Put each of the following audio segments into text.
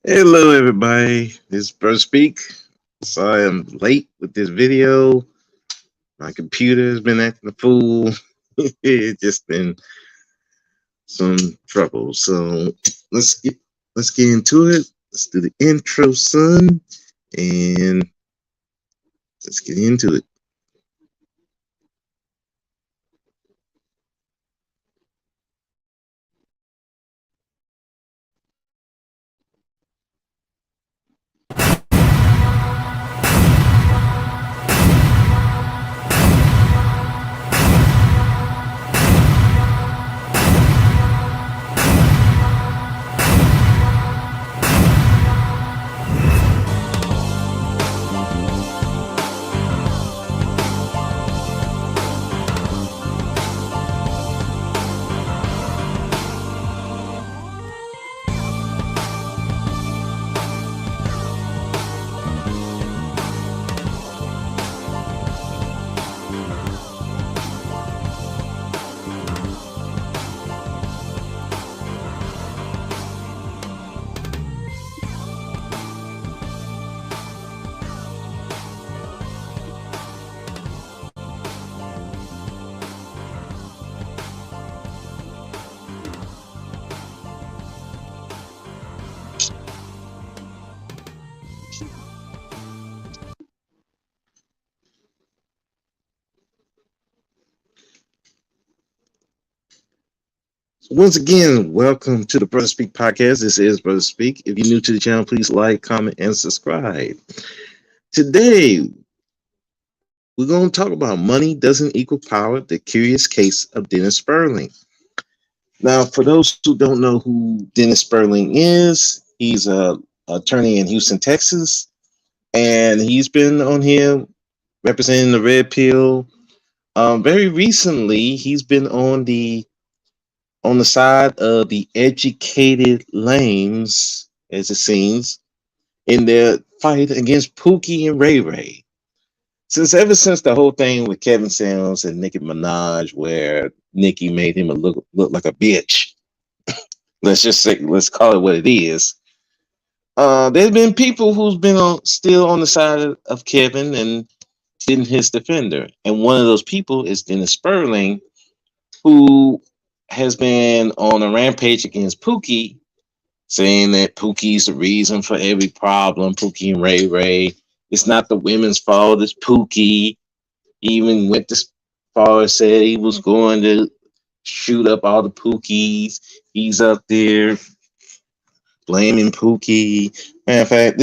Hello, everybody. This is Bro Speak. So I am late with this video. My computer has been acting a fool. It's just been some trouble. So let's get let's get into it. Let's do the intro, son, and let's get into it. So once again, welcome to the Brother Speak podcast. This is Brother Speak. If you're new to the channel, please like, comment, and subscribe. Today, we're going to talk about money doesn't equal power, the curious case of Dennis Spurling. Now, for those who don't know who Dennis Spurling is, he's a attorney in Houston, Texas, and he's been on here representing the red pill. Very recently, he's been on the side of the educated lames, as it seems, in their fight against Pookie and Ray Ray. Ever since the whole thing with Kevin Samuels and Nicki Minaj, where Nicki made him look like a bitch, let's call it what it is. There's been people who's been still on the side of Kevin and been his defender, and one of those people is Dennis Spurling, who has been on a rampage against Pookie, saying that Pookie's the reason for every problem. Pookie and Ray Ray. It's not the women's fault. It's Pookie. He even went as far as said he was going to shoot up all the Pookies. He's up there blaming Pookie. Matter of fact,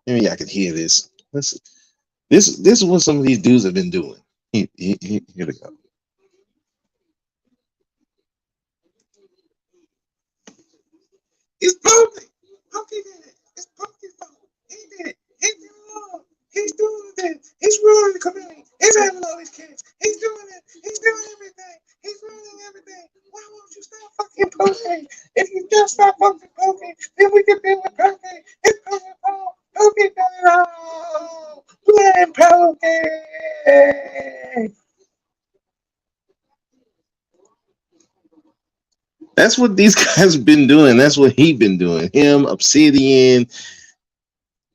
maybe I could hear this. This is what some of these dudes have been doing. Here we go. It's Pookie. Pookie did it. It's Pookie's fault. He did it. He did it all. He's doing this. He's ruining the community. He's having all these kids. He's doing it. He's doing everything. He's ruining everything. Why won't you stop fucking Pookie? If you just stop fucking Pookie, then we can deal with Pookie. It's Pookie's fault. Pookie did it all. Blame Pookie. That's what these guys have been doing. That's what he's been doing. Him, Obsidian,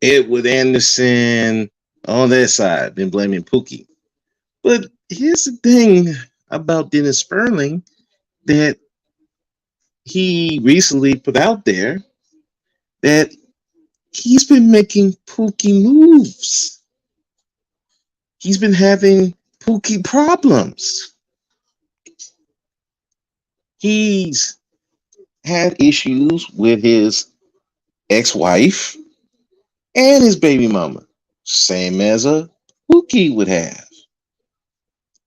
Edward Anderson, on that side, been blaming Pookie. But here's the thing about Dennis Spurling that he recently put out there, that he's been making Pookie moves. He's been having Pookie problems. He's had issues with his ex-wife and his baby mama, same as a Pookie would have.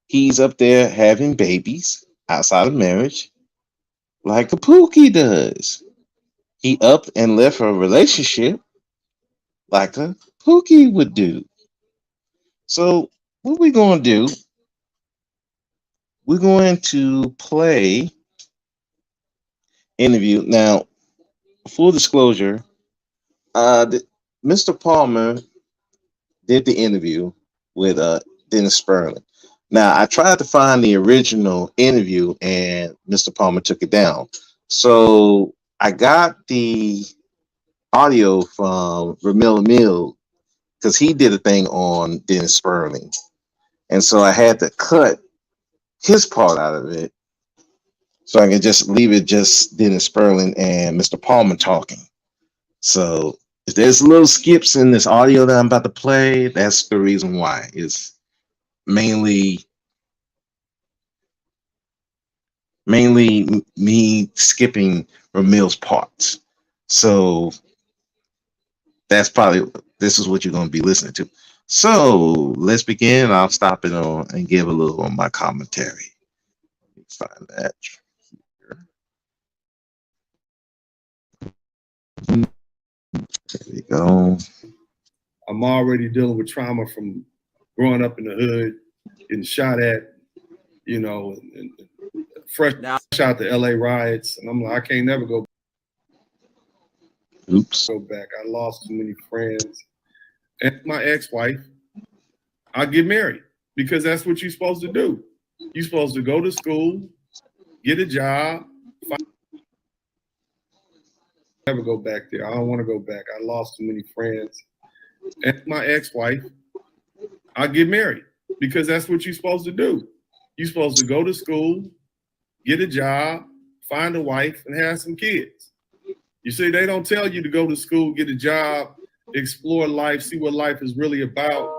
He's up there having babies outside of marriage like a Pookie does. He up and left a relationship like a Pookie would do. So what we're going to do, we're going to play interview. Now, full disclosure, Mr. Palmer did the interview with Dennis Spurling. Now, I tried to find the original interview, and Mr. Palmer took it down. So I got the audio from Ramil Mill because he did a thing on Dennis Spurling. And so I had to cut his part out of it so I can just leave it just Dennis Spurling and Mr. Palmer talking. So if there's little skips in this audio that I'm about to play, that's the reason why. It's mainly me skipping Ramil's parts. So that's probably this is what you're going to be listening to. So let's begin. I'll stop it on and give a little on my commentary. Find that here. There we go. I'm already dealing with trauma from growing up in the hood, getting shot at, you know, and fresh out the LA riots. And I'm like, I can't never go back. I lost too many friends. And my ex-wife, I'll get married because that's what you're supposed to do. You're supposed to go to school, get a job, never go back there. I don't want to go back. I lost too many friends. And my ex-wife, I'll get married because that's what you're supposed to do. You're supposed to go to school, get a job, find a wife, and have some kids. You see, they don't tell you to go to school, get a job, explore life, see what life is really about.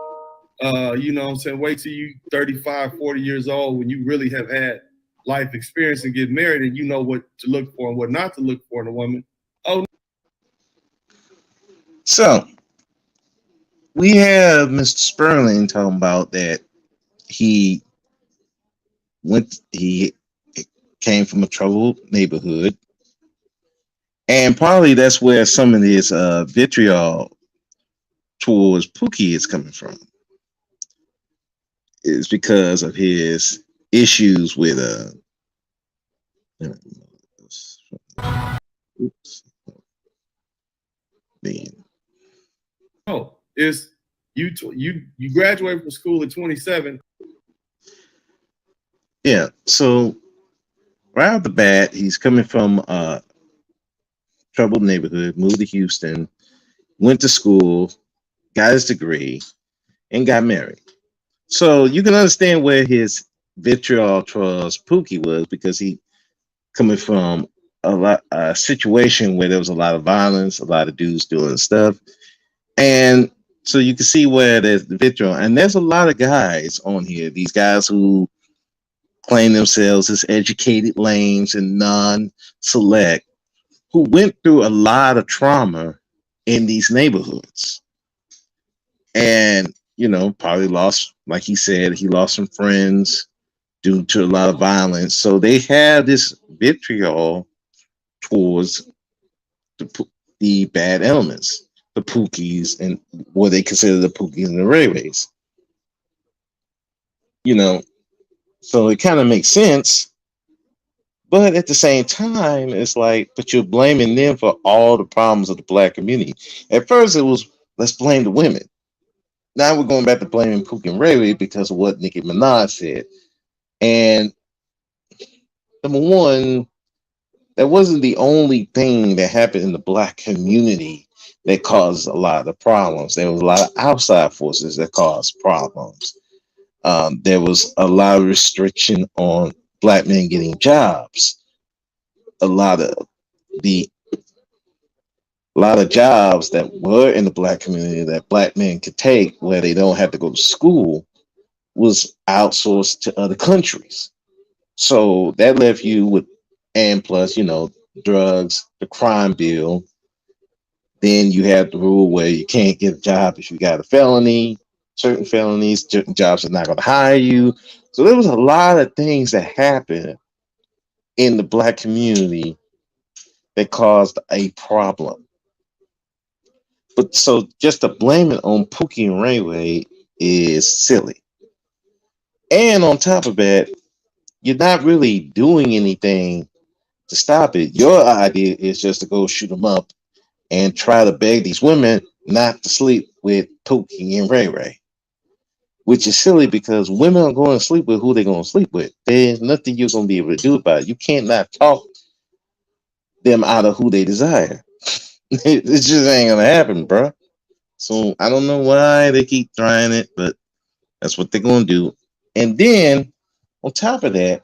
You know what I'm saying? Wait till you 35, 40 years old when you really have had life experience and get married and you know what to look for and what not to look for in a woman. Oh. So we have Mr. Spurling talking about that he came from a troubled neighborhood. And probably that's where some of this vitriol towards Pookie is coming from. It's because of his issues with is you graduated from school at 27. Yeah, so right off the bat, he's coming from a troubled neighborhood, moved to Houston, went to school, got his degree, and got married. So you can understand where his vitriol towards Pookie was because he coming from a situation where there was a lot of violence, a lot of dudes doing stuff. And so you can see where there's the vitriol. And there's a lot of guys on here, these guys who claim themselves as educated lames and non-select, who went through a lot of trauma in these neighborhoods. And, you know, probably lost, like he said, he lost some friends due to a lot of violence. So they have this vitriol towards the bad elements, the Pookies, and what they consider the Pookies and the Ray Rays. You know, so it kind of makes sense. But at the same time, it's like, but you're blaming them for all the problems of the black community. At first, it was, let's blame the women. Now we're going back to blaming Pookie and Ray Ray because of what Nicki Minaj said. And number one, that wasn't the only thing that happened in the black community that caused a lot of the problems. There was a lot of outside forces that caused problems. There was a lot of restriction on black men getting jobs. A lot of jobs that were in the black community that black men could take where they don't have to go to school was outsourced to other countries. So that left you with, and plus, you know, drugs, the crime bill. Then you have the rule where you can't get a job if you got a felony. Certain felonies, certain jobs are not going to hire you. So there was a lot of things that happened in the black community that caused a problem. But so just to blame it on Pookie and Ray Ray is silly. And on top of that, you're not really doing anything to stop it. Your idea is just to go shoot them up and try to beg these women not to sleep with Pookie and Ray Ray, which is silly because women are going to sleep with who they're going to sleep with. There's nothing you're going to be able to do about it. You can't not talk them out of who they desire. It just ain't gonna happen, bro. So I don't know why they keep trying it, but that's what they're gonna do. And then on top of that,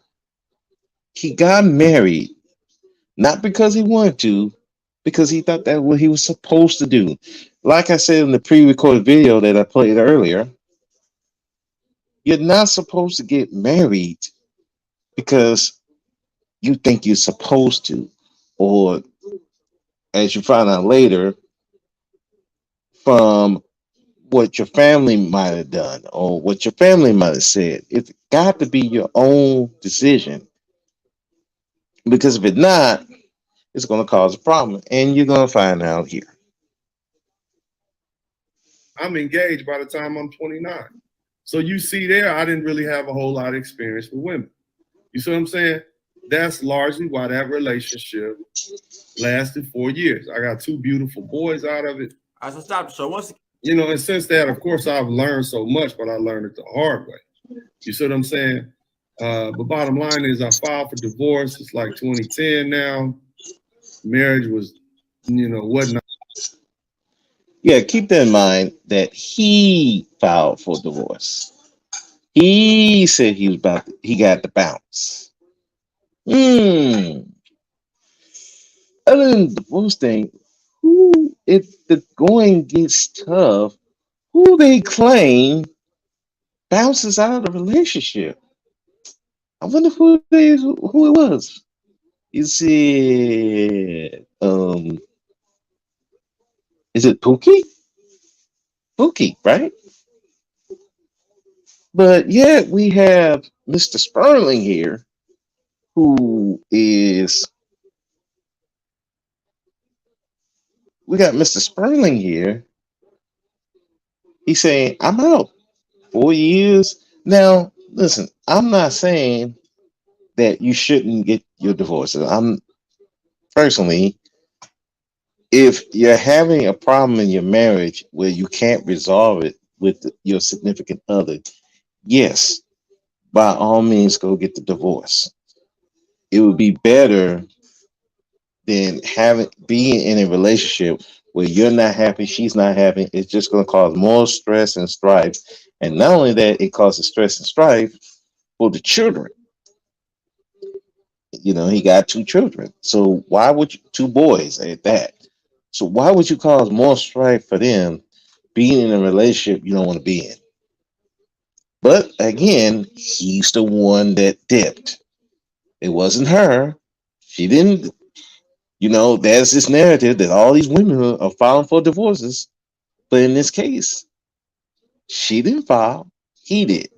he got married not because he wanted to, because he thought that what he was supposed to do. Like I said in the pre-recorded video that I played earlier, you're not supposed to get married because you think you're supposed to, or as you find out later, from what your family might have done or what your family might have said. It's got to be your own decision because if it's not, it's going to cause a problem, and you're going to find out here. I'm engaged by the time I'm 29. So you see there, I didn't really have a whole lot of experience with women. You see what I'm saying? That's largely why that relationship lasted 4 years. I got two beautiful boys out of it. All right, so stop. So once And since that, of course, I've learned so much, but I learned it the hard way. You see what I'm saying? But bottom line is I filed for divorce. It's like 2010 now. Marriage was, whatnot. Yeah, keep that in mind that he filed for divorce. He said he got the bounce. Other than the divorce thing, who, if the going gets tough, who they claim bounces out of the relationship? I wonder who it was. Is it Pookie? Pookie, right? But yet we have Mr. Spurling here, who is we got Mr. Spurling here. He's saying, I'm out 4 years. Now, listen, I'm not saying that you shouldn't get your divorce. I'm personally, if you're having a problem in your marriage where you can't resolve it with your significant other, yes, by all means, go get the divorce. It would be better than having being in a relationship where you're not happy, she's not happy. It's just going to cause more stress and strife. And not only that, it causes stress and strife for the children. He got two children. So why would you, two boys at that? So why would you cause more strife for them being in a relationship you don't want to be in? But again, he's the one that dipped. It wasn't her. She didn't. There's this narrative that all these women are filing for divorces. But in this case, she didn't file. He did.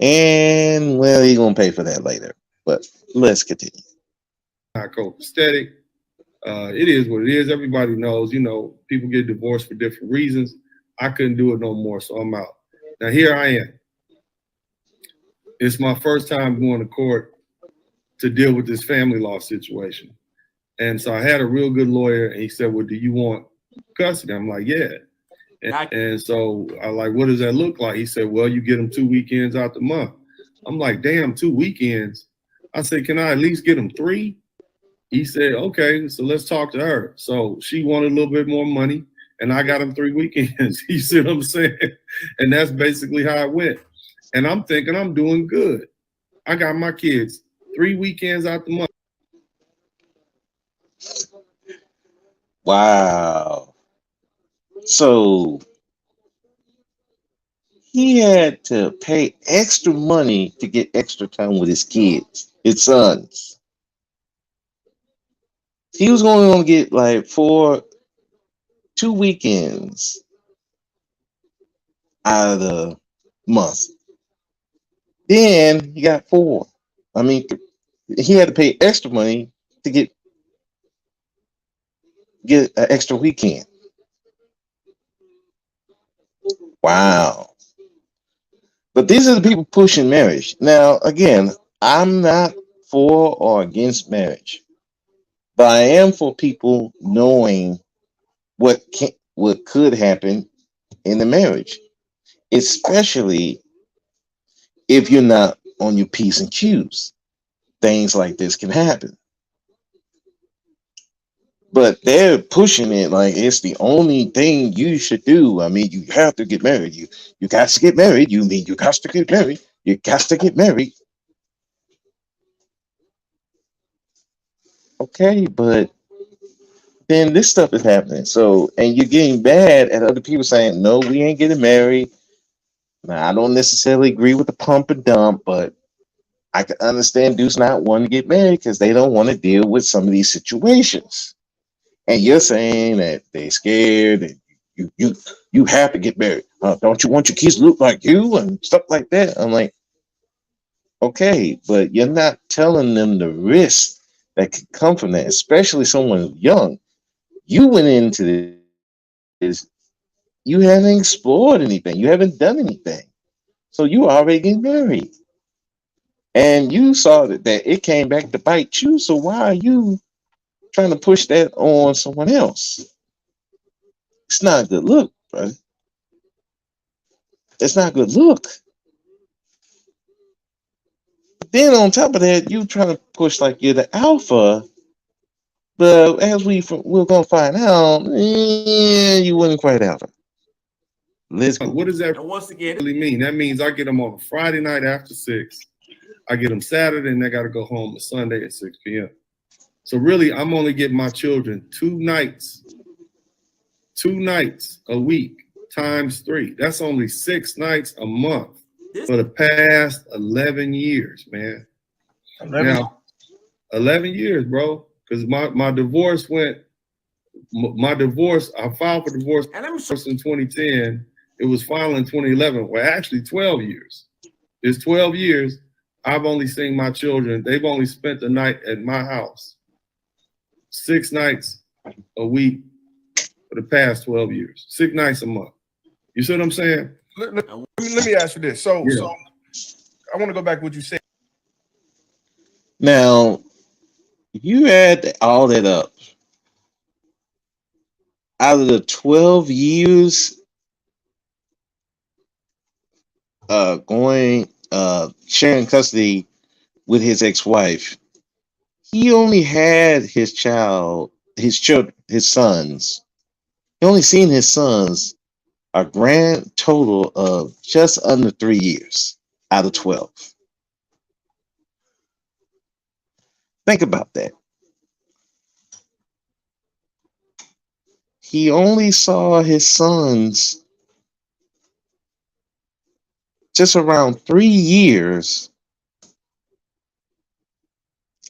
And, well, he's going to pay for that later. But let's continue. Not copacetic. It is what it is. Everybody knows, people get divorced for different reasons. I couldn't do it no more, so I'm out. Now, here I am. It's my first time going to court to deal with this family law situation. And so I had a real good lawyer, and he said, well, do you want custody? I'm like, yeah. And so I like, what does that look like? He said, well, you get them 2 weekends out the month. I'm like, damn, 2 weekends. I said, can I at least get them 3? He said, okay, so let's talk to her. So she wanted a little bit more money, and I got him 3 weekends. You see what I'm saying? And that's basically how it went. And I'm thinking I'm doing good. I got my kids 3 weekends out the month. Wow. So he had to pay extra money to get extra time with his kids, his sons. He was going to get like 2 weekends out of the month. Then he got 4. I mean, he had to pay extra money to get an extra weekend. Wow. But these are the people pushing marriage. Now, again, I'm not for or against marriage, but I am for people knowing what could happen in the marriage, especially if you're not on your P's and Q's. Things like this can happen. but they're pushing it like it's the only thing you should do. I mean, you have to get married. You got to get married. You got to get married. You got to get married. Okay, but then this stuff is happening. So, and you're getting mad at other people saying, "No, we ain't getting married." Now, I don't necessarily agree with the pump and dump, but I can understand dudes not wanting to get married because they don't want to deal with some of these situations. And you're saying that they're scared and you have to get married. Don't you want your kids to look like you and stuff like that? I'm like, okay, but you're not telling them the risk that could come from that, especially someone young. You went into this, you haven't explored anything, you haven't done anything. So you already getting married. And you saw that it came back to bite you. So why are you trying to push that on someone else? It's not a good look, bro. It's not a good look. Then on top of that, you trying to push like you're the alpha, but as we're gonna find out, you wasn't quite alpha. Let's go. What does that really mean? That means I get them on a Friday night after 6. I get them Saturday, and they got to go home on Sunday at 6 p.m. So really, I'm only getting my children 2 nights a week times 3. That's only 6 nights a month for the past 11 years, man. 11? Now, 11 years, bro. Because my divorce I filed for divorce in 2010. It was filed in 2011. Well, actually 12 years. It's 12 years. I've only seen my children. They've only spent the night at my house 6 nights a week for the past 12 years. 6 nights a month. You see what I'm saying? Let me ask you this. So I want to go back to what you said. Now, you add all that up. Out of the 12 years sharing custody with his ex-wife, he only had his sons. He only seen his sons a grand total of just under 3 years out of 12. Think about that. He only saw his sons just around 3 years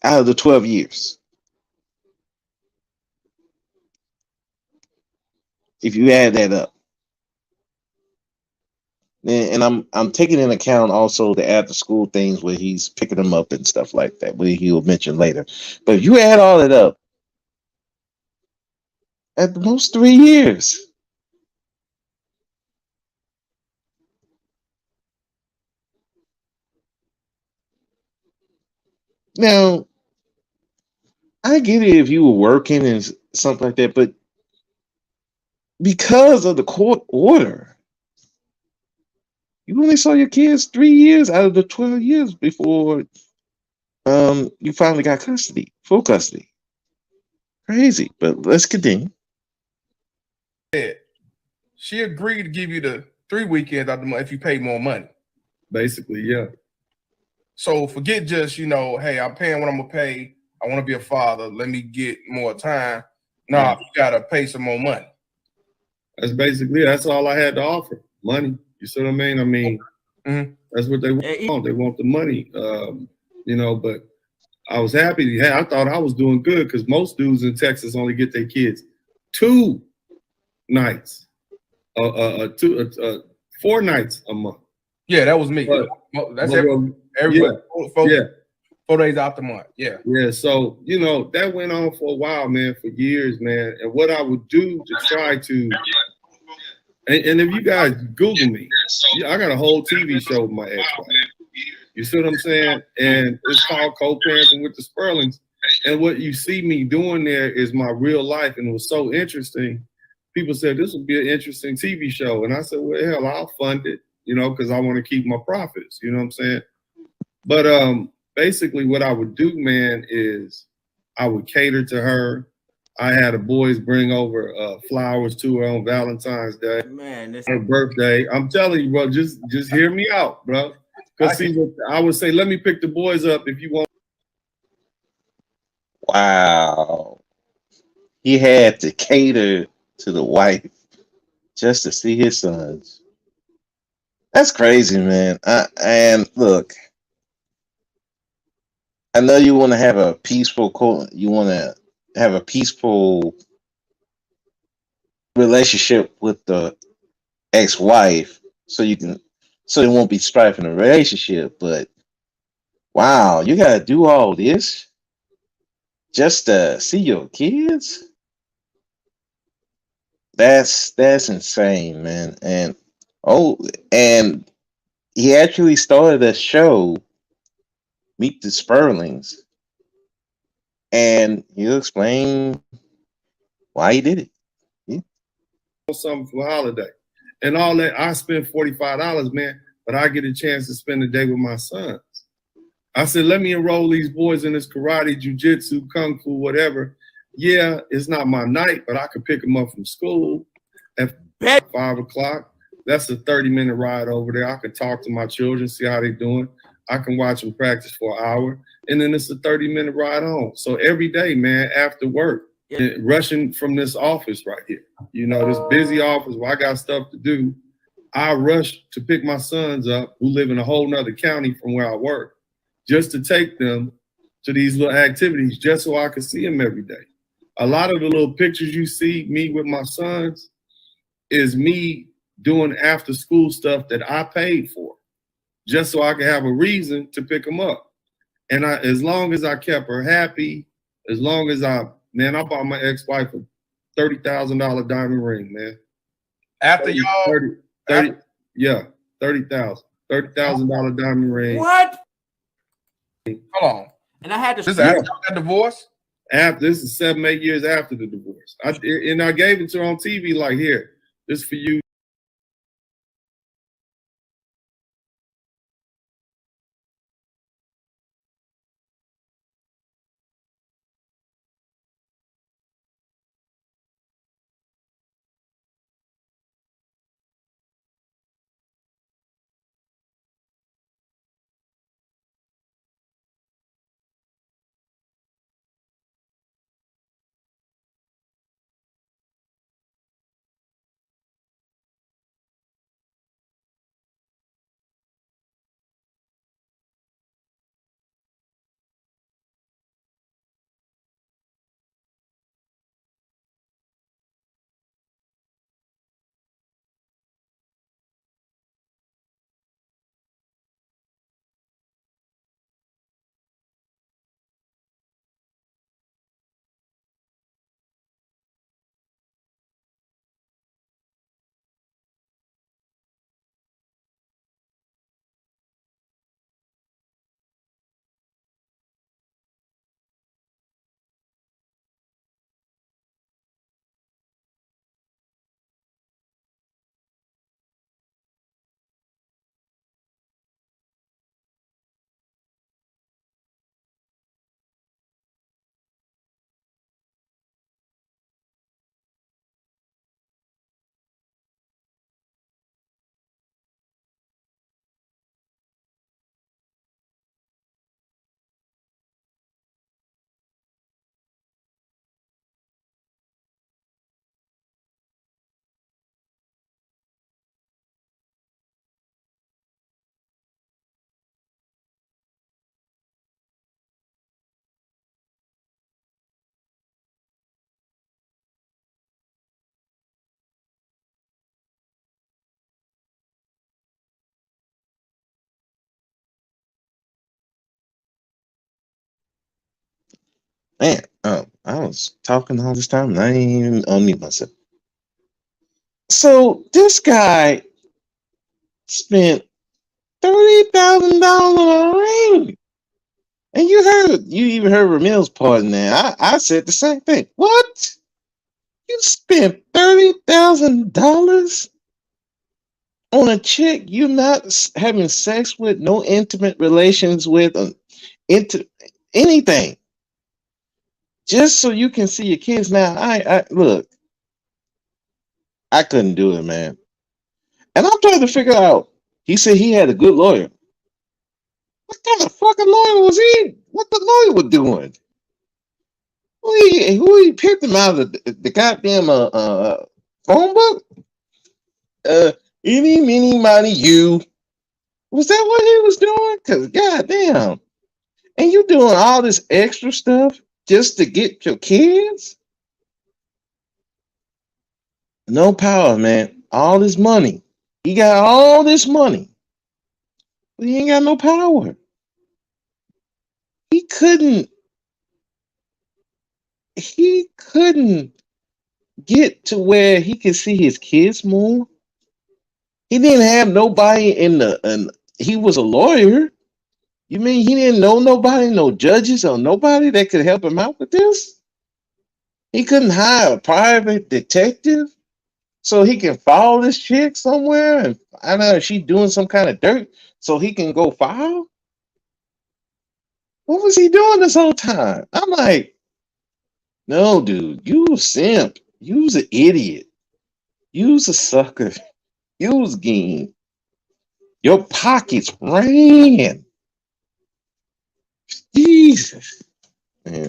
out of the 12 years. If you add that up. And I'm taking into account also the after school things where he's picking them up and stuff like that, where he'll mention later. But if you add all that up, at the most 3 years. Now, I get it if you were working and something like that, but because of the court order, you only saw your kids 3 years out of the 12 years before you finally got custody, full custody. Crazy, but let's continue. She agreed to give you the 3 weekends out the month if you pay more money. Basically, yeah. So forget just, hey, I'm paying what I'm gonna pay. I want to be a father. Let me get more time. Nah, you gotta pay some more money. That's all I had to offer. Money. You see what I mean? That's what they want. They want the money. But I was happy. I thought I was doing good because most dudes in Texas only get their kids 2 nights, 4 nights a month. Yeah, that was me. That's everybody. 4 days out the month. Yeah. Yeah. So, that went on for a while, man, for years, man. And what I would do to try to, and if you guys Google me, I got a whole TV show with my ex-wife. You see what I'm saying? And it's called Co-Parenting with the Spurlings. And what you see me doing there is my real life. And it was so interesting. People said, this would be an interesting TV show. And I said, well, hell, I'll fund it, because I want to keep my profits. You know what I'm saying? But basically what I would do, man, is I would cater to her. I had the boys bring over flowers to her on Valentine's Day, Man, this her birthday. I'm telling you, bro, just hear me out, bro. Because see, I would say, let me pick the boys up if you want. Wow. He had to cater to the wife just to see his sons. That's crazy, man. And look, I know you want to have a peaceful, you want to have a peaceful relationship with the ex-wife, so you can, so there won't be strife in the relationship. But wow, you gotta do all this just to see your kids. That's insane, man. And oh, and he actually started a show, Meet the Spurlings, and he'll explain why he did it. Yeah. Something for holiday. And all that, I spent $45, man, but I get a chance to spend the day with my sons. I said, let me enroll these boys in this karate, jujitsu, kung fu, whatever. Yeah, it's not my night, but I could pick them up from school at 5 o'clock. That's a 30-minute ride over there. I could talk to my children, see how they're doing. I can watch them practice for an hour, and then it's a 30-minute ride home. So every day, man, after work, rushing from this office right here, you know, this busy office where I got stuff to do, I rush to pick my sons up who live in a whole nother county from where I work, just to take them to these little activities just so I can see them every day. A lot of the little pictures you see me with my sons is me doing after school stuff that I paid for, just so I can have a reason to pick them up. And as long as I kept her happy, as long as I bought my ex-wife a $30,000 diamond ring, man. After y'all, 30, yeah, $30,000 diamond ring. what? Hold on. And I had to. This is after y'all got divorced? After this is 7-8 years after the divorce. I gave it to her on TV, like, here, this for you. Man, I was talking all this time and I didn't even unmute myself. So this guy spent $30,000 on a ring. And you even heard Ramil's part in there. I said the same thing. What? You spent $30,000 on a chick you're not having sex with, no intimate relations with, into anything. just so you can see your kids. Now, I look, I couldn't do it, man. And I'm trying to figure out. He said he had a good lawyer. What kind of fucking lawyer was he? What the lawyer was doing? Who he picked him out of the goddamn phone book? Any, mini, money, you. Was that what he was doing? Cause goddamn, and you doing all this extra stuff just to get your kids? No power, man. All this money. He got all this money, but he ain't got no power. He couldn't. He couldn't get to where he could see his kids more. He didn't have nobody in the. And he was a lawyer. You mean he didn't know nobody, no judges or nobody that could help him out with this? He couldn't hire a private detective so he can follow this chick somewhere and find out if she's doing some kind of dirt so he can go file? What was he doing this whole time? I'm like, no, dude, you a simp. You was an idiot. You was a sucker. You was game. Your pockets ran. Jesus. Man.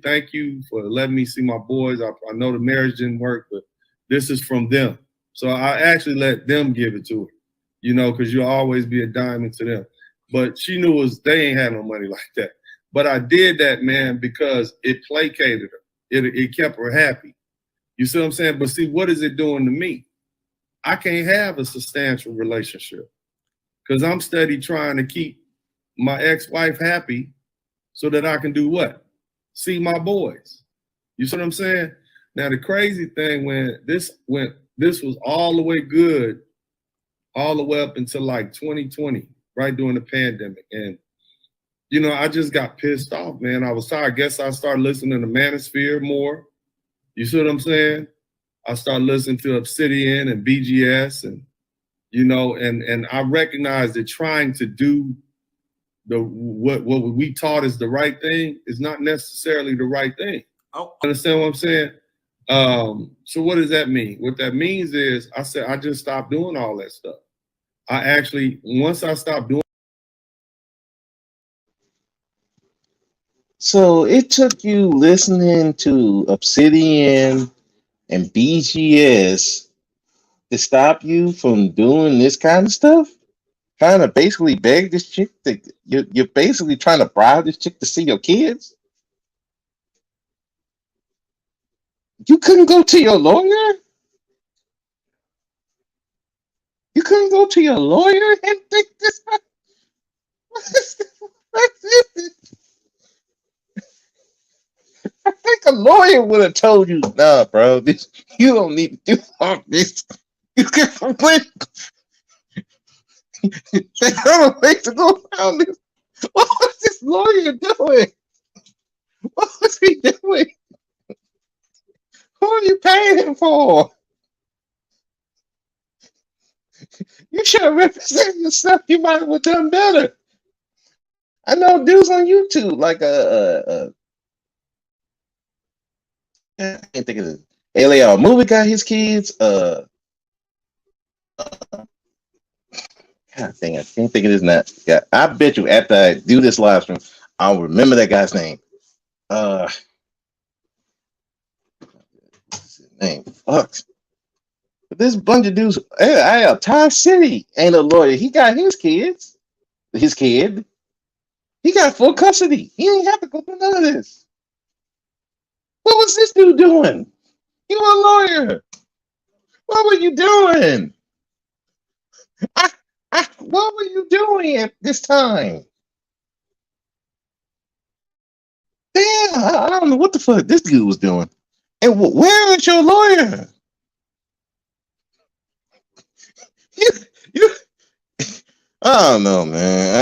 Thank you for letting me see my boys. I know the marriage didn't work, but this is from them. So I actually let them give it to her, you know, because you'll always be a diamond to them. But she knew they ain't had no money like that. But I did that, man, because it placated her. It kept her happy. You see what I'm saying? But see, what is it doing to me? I can't have a substantial relationship because I'm steady trying to keep my ex-wife happy so that I can do what? See my boys. You see what I'm saying? Now, the crazy thing when this was all the way good, all the way up until like 2020, right during the pandemic. And, you know, I just got pissed off, man. I was tired. I guess I started listening to Manosphere more. You see what I'm saying? I started listening to Obsidian and BGS and, you know, and I recognized that trying to do what we taught is the right thing is not necessarily the right thing. Oh. Understand what I'm saying? So what does that mean? What that means is I said I just stopped doing all that stuff. I actually, once I stopped doing. So it took you listening to Obsidian and BGS to stop you from doing this kind of stuff? Trying to basically beg this chick to you're basically trying to bribe this chick to see your kids? You couldn't go to your lawyer? You couldn't go to your lawyer and think this? I think a lawyer would have told you, nah, bro, this you don't need to do all this. You can win. There's other ways to go around this. What was this lawyer doing? What was he doing? Who are you paying him for? You should have represented yourself. You might have done better. I know dudes on YouTube like I can't think of it. LAR movie got his kids. God dang, I can't think of his name. Yeah, I bet you after I do this live stream, I'll remember that guy's name. What's his name? Fuck. But this bunch of dudes, Ty City ain't a lawyer. He got his kids. His kid. He got full custody. He ain't have to go through none of this. What was this dude doing? You a lawyer. What were you doing? What were you doing at this time? Damn, I don't know what the fuck this dude was doing. And where is your lawyer? You I don't know, man.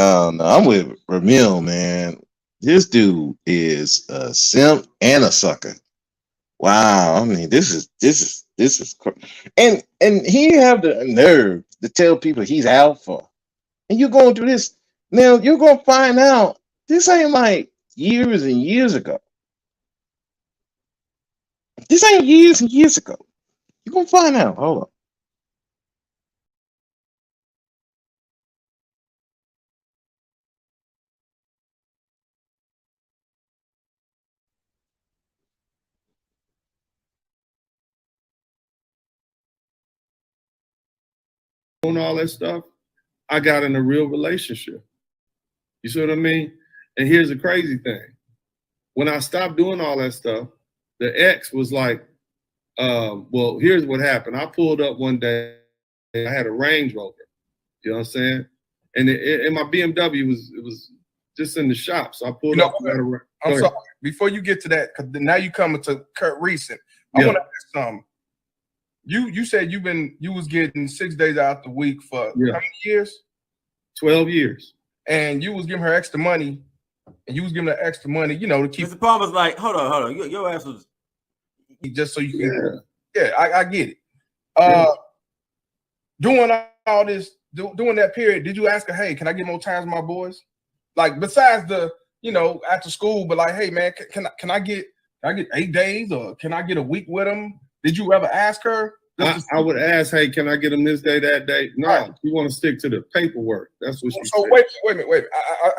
I don't know. I'm with Ramil, man. This dude is a simp and a sucker. Wow. I mean, this is and he have the nerve to tell people he's alpha. And you're going through this. Now you're gonna find out this ain't like years and years ago. This ain't years and years ago. You're gonna find out. Hold on. Doing all that stuff, I got in a real relationship. You see what I mean? And here's the crazy thing. When I stopped doing all that stuff, the ex was like, well, here's what happened. I pulled up one day, I had a Range Rover. You know what I'm saying? And my BMW was just in the shop. So I pulled up. I'm sorry. Before you get to that, because now you coming to Kurt Recent. I want to ask something. You said you was getting 6 days out the week for how many years? 12 years. And you was giving her extra money, and you was giving her extra money, you know, to keep. Mr. Palmer's like, hold on. Your ass was just so you can. Yeah, I get it. Doing all this, during that period, did you ask her, hey, can I get more times with my boys? Like besides the, after school, but like, hey man, can I get 8 days or can I get a week with them? Did you ever ask her? I would ask, hey, can I get them this day, that day? No, right. You want to stick to the paperwork. That's what she said. So wait a minute.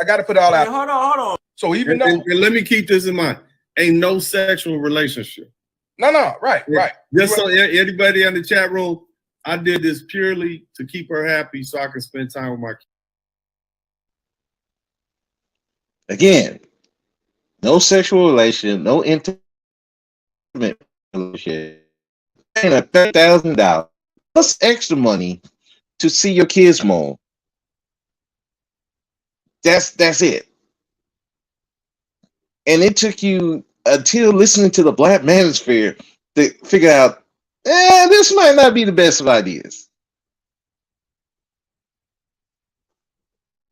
I got to put it all out. Hold on. So even though, and let me keep this in mind, ain't no sexual relationship. No, right. Just so anybody in the chat room, I did this purely to keep her happy so I can spend time with my kids. Again, no sexual relation, no intimate relationship. Paying $30,000 plus extra money to see your kids more. That's it. And it took you until listening to the Black Manosphere to figure out, this might not be the best of ideas.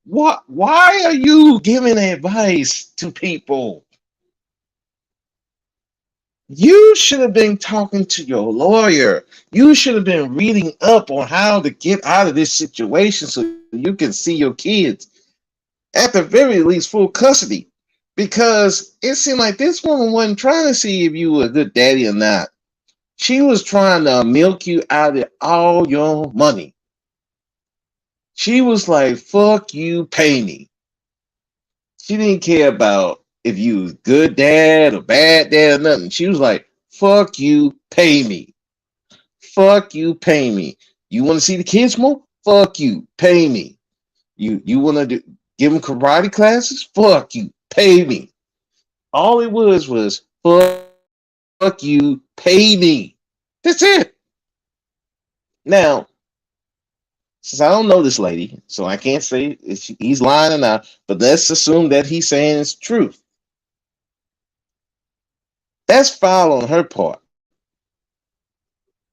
Why are you giving advice to people? You should have been talking to your lawyer. You should have been reading up on how to get out of this situation so you can see your kids at the very least full custody. Because it seemed like this woman wasn't trying to see if you were a good daddy or not. She was trying to milk you out of all your money. She was like, fuck you, pay me. She didn't care about if you was good dad or bad dad or nothing. She was like, fuck you, pay me. Fuck you, pay me. You want to see the kids more? Fuck you, pay me. You want to give them karate classes? Fuck you, pay me. All it was fuck you, pay me. That's it. Now, since I don't know this lady, so I can't say if he's lying or not, but let's assume that he's saying it's truth. That's foul on her part.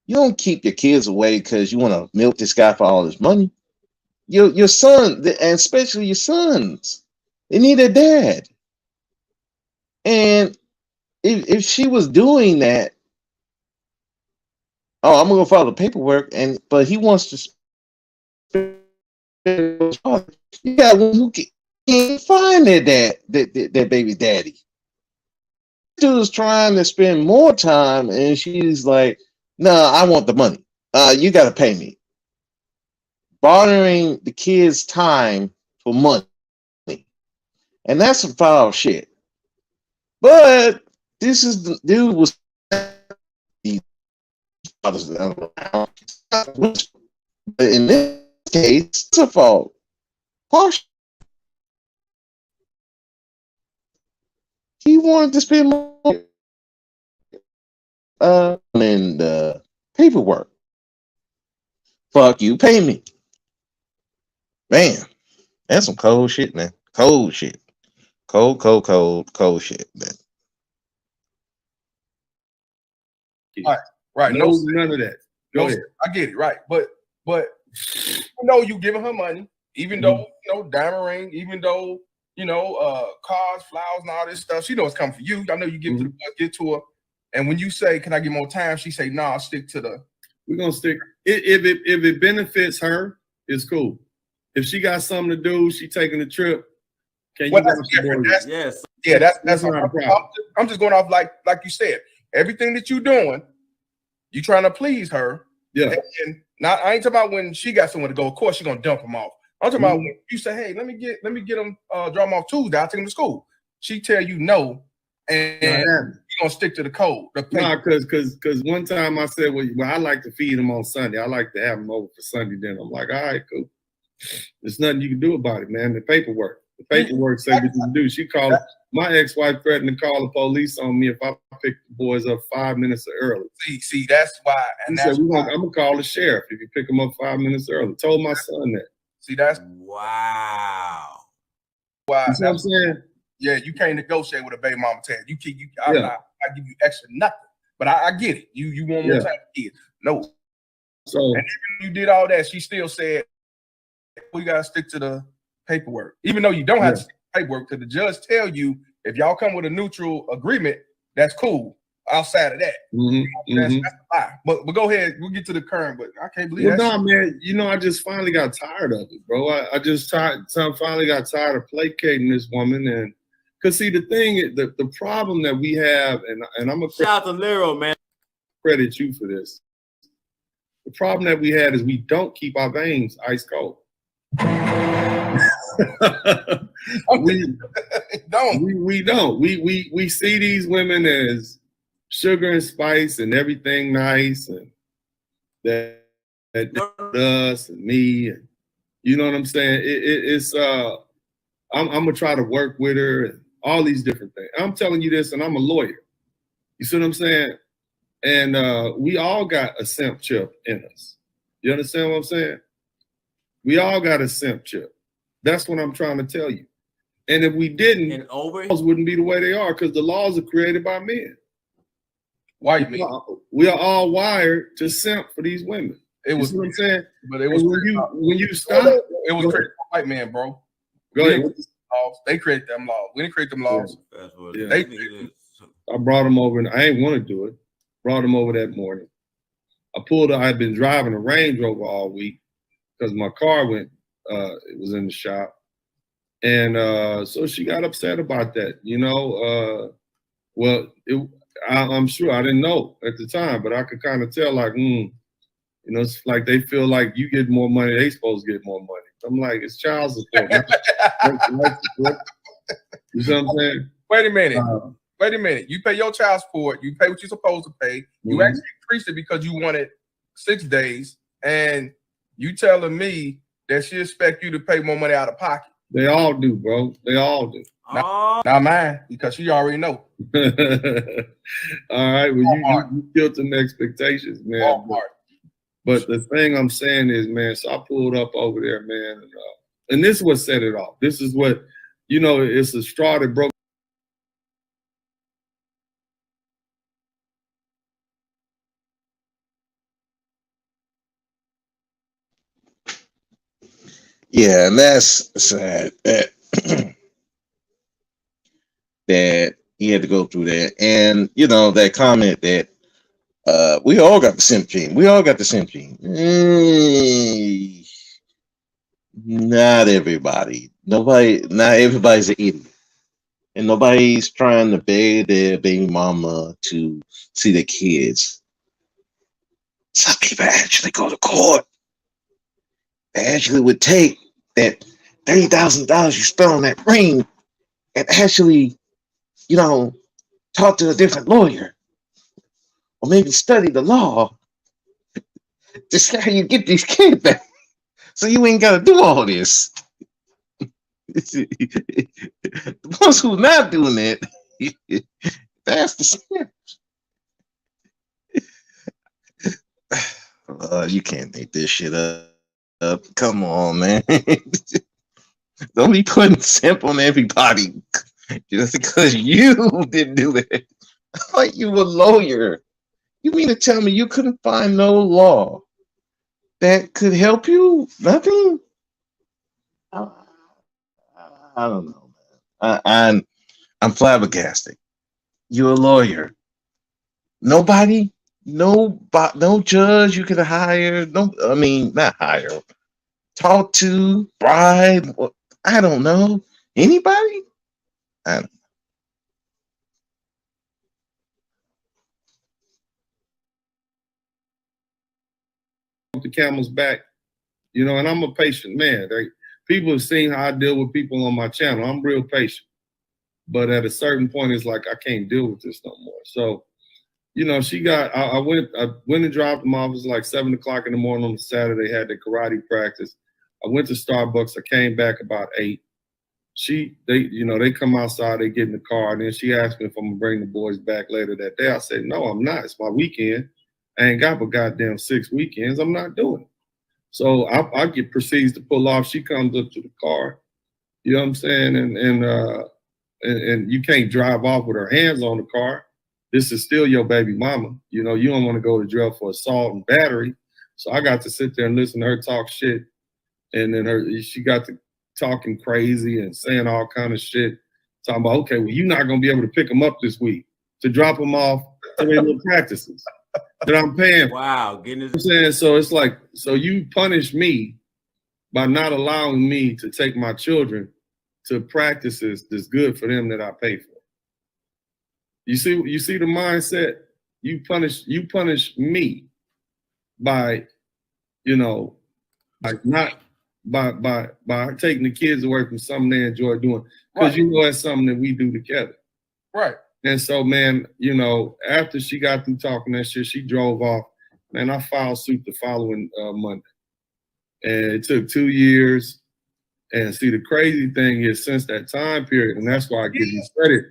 You don't keep your kids away because you want to milk this guy for all his money. Your son, and especially your sons, they need a dad. And if she was doing that, I'm gonna follow the paperwork, but he wants to spend. You got one who can't find their dad, their baby daddy. This dude's trying to spend more time, and she's like, "No, I want the money. You got to pay me." Bartering the kids' time for money, and that's some foul shit. But this is the dude was. In this case, it's a fault. Partial. He wanted to spend more and paperwork. Fuck you, pay me. Man, that's some cold shit, man. Cold shit. Cold shit, man. Right. No, none of that. Go ahead. I get it, right. But you giving her money, even though diamond ring, even though cars, flowers, and all this stuff. She knows it's coming for you. I know you get to her, and when you say, "Can I get more time?" She say, "Nah, stick to the." We're gonna stick. If it benefits her, it's cool. If she got something to do, she taking a trip. Can you Well, watch that's the different. boys? Yes. Yeah, That's not a problem. I'm just going off like you said. Everything that you doing, you trying to please her. Yeah. And now I ain't talking about when she got somewhere to go. Of course, she gonna dump him off. I'm talking about when you say, "Hey, let me get him drop him off Tuesday. I'll take him to school." She tell you no, and you gonna stick to the code. No, because one time I said, well, I like to feed him on Sunday. I like to have him over for Sunday dinner. I'm like, all right, cool. There's nothing you can do about it, man. The paperwork said what you can do. She called my ex-wife threatened to call the police on me if I picked the boys up 5 minutes early. See, that's why. And He that's said, why. I'm gonna call the sheriff if you pick them up 5 minutes early. Told my son that. See, that's Wow. why. You see what I'm saying? Yeah, you can't negotiate with a baby mama tag. I give you extra nothing. But I get it. You want more time for kids. No. So and even when you did all that, she still said we gotta stick to the paperwork. Even though you don't have to stick to the paperwork, because the judge tell you if y'all come with a neutral agreement, that's cool. Outside of that. That's a lie. But go ahead, we'll get to the current, but I can't believe that. No, man, I just finally got tired of it, bro. I finally got tired of placating this woman. And because see, the thing, the problem that we have, and I'm gonna shout out to Lero, man. Credit you for this. The problem that we had is we don't keep our veins ice cold. we don't. We see these women as sugar and spice and everything nice, and that us and me, and you know what I'm saying. It's I'm gonna try to work with her and all these different things. I'm telling you this, and I'm a lawyer. You see what I'm saying? And we all got a simp chip in us. You understand what I'm saying? We all got a simp chip. That's what I'm trying to tell you. And if we didn't, laws wouldn't be the way they are, because the laws are created by men. White men. We are all wired to simp for these women. It was what I'm saying. But it was when you stop. It was created by white men, bro. Go ahead. They created them laws. We didn't create them laws. That's what I brought them over, and I ain't want to do it. Brought them over that morning. I'd been driving a Range Rover all week because my car it was in the shop. And so she got upset about that, I'm sure I didn't know at the time, but I could kind of tell, like, it's like they feel like you get more money, they supposed to get more money. I'm like, it's child support. You see what I'm saying? Wait a minute. You pay your child support. You pay what you're supposed to pay. You actually increased it because you wanted 6 days, and you telling me that she expect you to pay more money out of pocket. They all do, bro. They all do. Not mine, because she already know. All right, well, you built them expectations, man. But the thing I'm saying is, man, so I pulled up over there, man, and this is what set it off. This is what, it's a straw that broke. Yeah, and that's sad that that he had to go through that. And that comment that we all got the simp gene. We all got the simp gene. Not everybody. Not everybody's an idiot. And nobody's trying to beg their baby mama to see their kids. Some people actually go to court. They actually would take that $30,000 you spent on that ring and actually, talk to a different lawyer or maybe study the law to see how you get these kids back. So you ain't got to do all this. The ones who not doing it, that's the steps. You can't make this shit up. Come on, man. Don't be putting simp on everybody just because you didn't do it. Like you a lawyer. You mean to tell me you couldn't find no law that could help you? Nothing? I don't know, man. I'm flabbergasted. You're a lawyer. No judge you could hire. Not hire. talk to, bribe. I don't know. Anybody? I, The camel's back, you know, and I'm a patient man. People have seen how I deal with people on my channel. I'm real patient. But at a certain point, it's like I can't deal with this no more. So, you know, I went and dropped them off. It was like 7 o'clock in the morning on Saturday, had the karate practice. I went to Starbucks. I came back about 8. They come outside, they get in the car, and then she asked me if I'm gonna bring the boys back later that day. I said, no, I'm not. It's my weekend. I ain't got but goddamn 6 weekends. I'm not doing it. So I proceeds to pull off. She comes up to the car. You know what I'm saying? And you can't drive off with her hands on the car. This is still your baby mama. You know, you don't want to go to jail for assault and battery. So I got to sit there and listen to her talk shit. And then she got to talking crazy and saying all kind of shit. Talking about, okay, well, you're not going to be able to pick them up this week to drop them off to their little practices that I'm paying for. Wow, goodness. I'm saying, so it's like, so you punish me by not allowing me to take my children to practices that's good for them that I pay for. You see the mindset? You punish me by, you know, like not by taking the kids away from something they enjoy doing. Because you know that's something that we do together. Right. And so, man, you know, after she got through talking that shit, she drove off. Man, I filed suit the following Monday. And it took 2 years. And see, the crazy thing is, since that time period, and that's why I give you credit.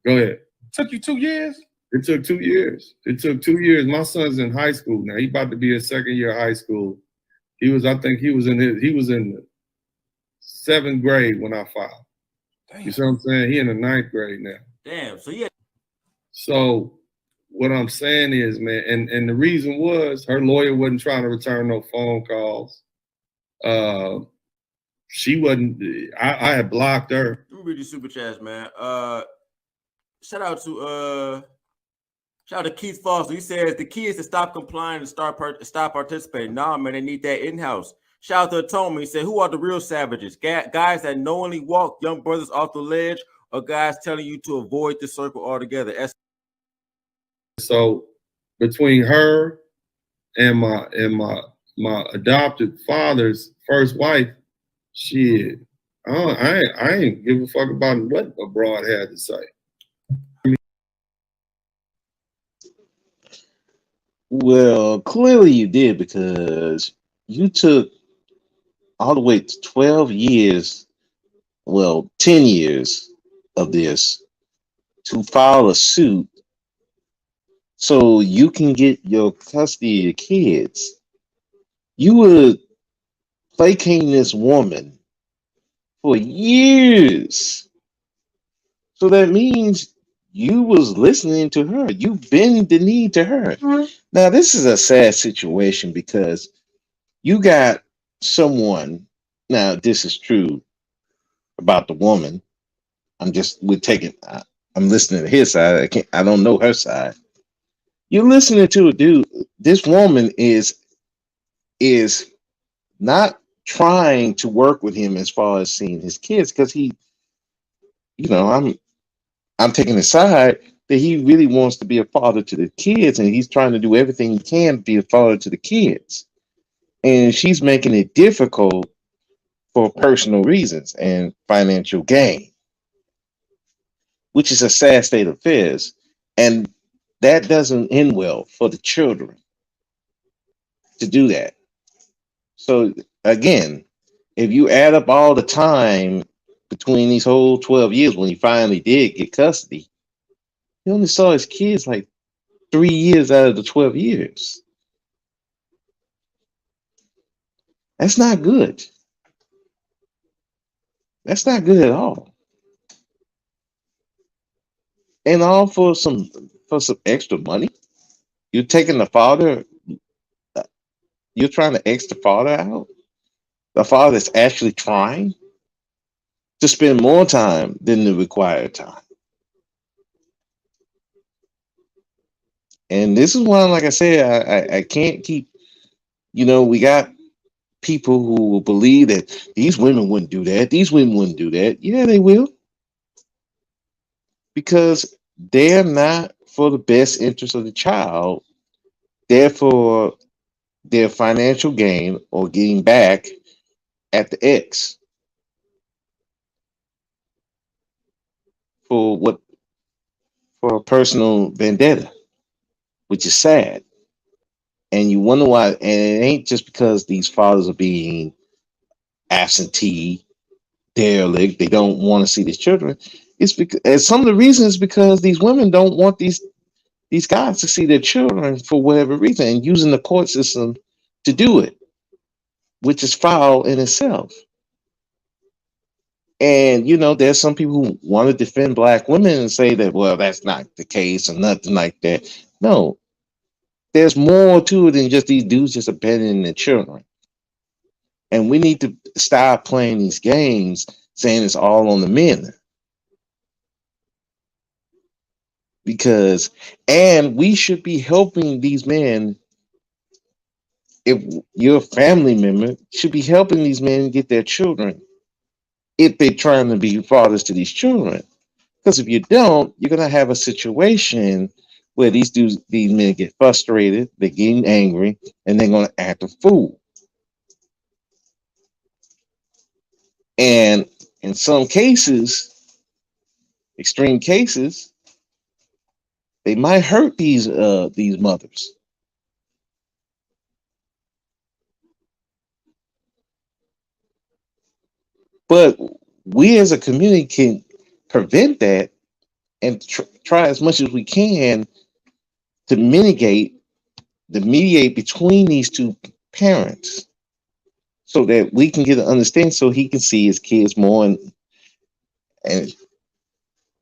Go ahead. Took you 2 years? It took 2 years. It took 2 years. My son's in high school now. He's about to be in second year of high school. I think he was in the 7th grade when I filed. Damn. You see what I'm saying? He in the 9th grade now. Damn. So yeah. So what I'm saying is, man, and the reason was her lawyer wasn't trying to return no phone calls. She wasn't. I had blocked her. Let me read these super chats, man. Shout out to Keith Foster. He says the key is to stop complying and stop participating. Nah, man, they need that in-house. Shout out to Atonement. He said, who are the real savages? Guys that knowingly walk young brothers off the ledge, or guys telling you to avoid the circle altogether? So between her and my adopted father's first wife, shit, I ain't give a fuck about what a broad had to say. well, clearly you did, because you took all the way to 12 years, well, 10 years of this to file a suit so you can get your custody of your kids. You were placating this woman for years. So that means you was listening to her. You bend the knee to her. Now, this is a sad situation, because you got someone, now this is true about the woman. I'm listening to his side. I don't know her side. You're listening to a dude. This woman is not trying to work with him as far as seeing his kids, because he, you know, I'm taking his side that he really wants to be a father to the kids, and he's trying to do everything he can to be a father to the kids. And she's making it difficult for personal reasons and financial gain, which is a sad state of affairs. And that doesn't end well for the children to do that. So again, if you add up all the time between these whole 12 years when he finally did get custody, he only saw his kids like 3 years out of the 12 years. That's not good. That's not good at all. And all for some extra money. You're taking the father, you're trying to X the father out. The father is actually trying to spend more time than the required time. And this is why, like I said, I can't keep, we got people who will believe that these women wouldn't do that, these women wouldn't do that. Yeah, they will, because they're not for the best interest of the child. They're for their financial gain or getting back at the ex for what for a personal vendetta, which is sad. And you wonder why. And it ain't just because these fathers are being absentee, derelict. They don't want to see these children. It's because, and some of the reasons is because these women don't want these guys to see their children for whatever reason, and using the court system to do it, which is foul in itself. And there's some people who want to defend black women and say that, well, that's not the case or nothing like that. No, there's more to it than just these dudes just abandoning their children. And we need to stop playing these games saying it's all on the men. And we should be helping these men. If you're a family member, should be helping these men get their children if they're trying to be fathers to these children. Because if you don't, you're gonna have a situation where these men get frustrated, they're getting angry, and they're gonna act a fool. And in some cases, extreme cases, they might hurt these mothers. But we as a community can prevent that and try as much as we can to mediate between these two parents so that we can get an understanding so he can see his kids more and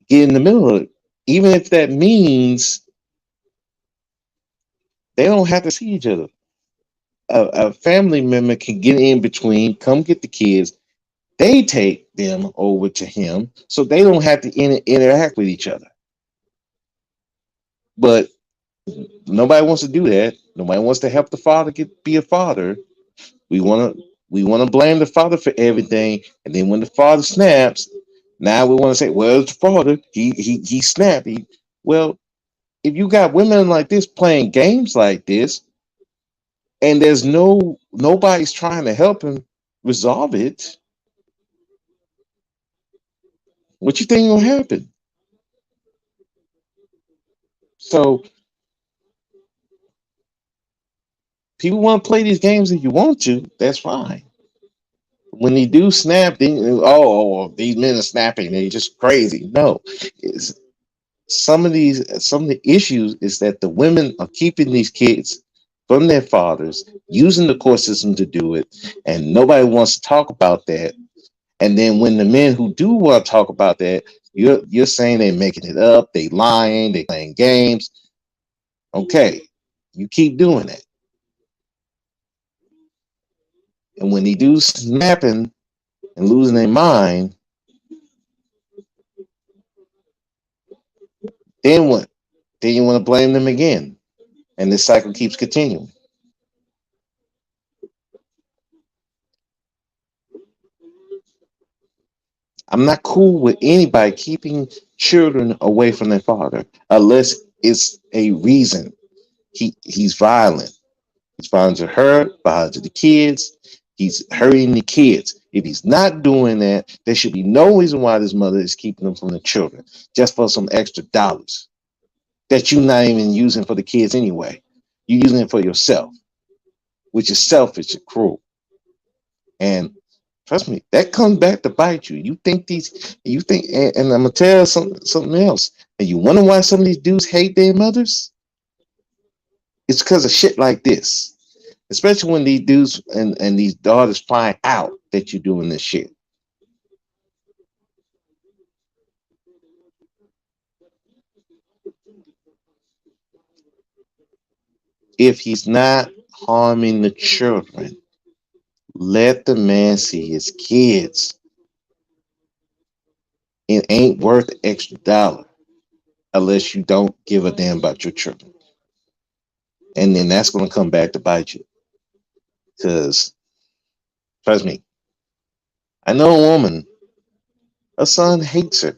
get in the middle of it. Even if that means they don't have to see each other. A family member can get in between, come get the kids. They take them over to him so they don't have to interact with each other. But nobody wants to do that. Nobody wants to help the father be a father. We want to blame the father for everything, and then when the father snaps, now we want to say, "Well, it's the father. He snapped." Well, if you got women like this playing games like this, and there's nobody's trying to help him resolve it, what you think will happen? So people want to play these games if you want to, that's fine. When they do snap, then these men are snapping, they're just crazy. No, some of the issues is that the women are keeping these kids from their fathers, using the court system to do it, and nobody wants to talk about that. And then when the men who do want to talk about that, you're saying they're making it up, they lying, they playing games. Okay, you keep doing it. And when they do snapping and losing their mind, then what? Then you want to blame them again. And this cycle keeps continuing. I'm not cool with anybody keeping children away from their father unless it's a reason. He's violent. He's violent to her, violent to the kids. He's hurting the kids. If he's not doing that, there should be no reason why this mother is keeping them from the children just for some extra dollars that you're not even using for the kids anyway. You're using it for yourself, which is selfish and cruel. And trust me, that comes back to bite you. And I'm gonna tell you something else. And you wonder why some of these dudes hate their mothers? It's because of shit like this. Especially when these dudes and these daughters find out that you're doing this shit. If he's not harming the children, let the man see his kids. It ain't worth the extra dollar unless you don't give a damn about your children. And then that's going to come back to bite you. Because Trust me. I know a woman, her son hates her.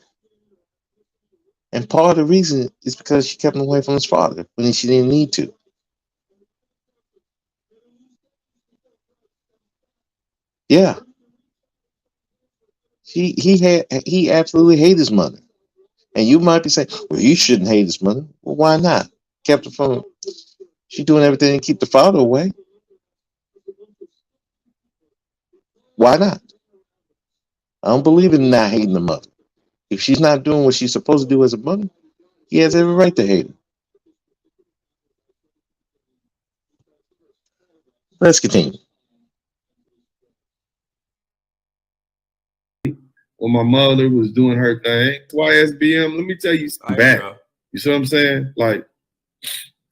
And part of the reason is because she kept him away from his father when she didn't need to. Yeah. He absolutely hated his mother. And you might be saying, well, he shouldn't hate his mother. Well, why not? Kept her from She doing everything to keep the father away. Why not? I don't believe in not hating the mother. If she's not doing what she's supposed to do as a mother, he has every right to hate her. Let's continue. When my mother was doing her thing, YSBM, let me tell you something back. You see what I'm saying? Like,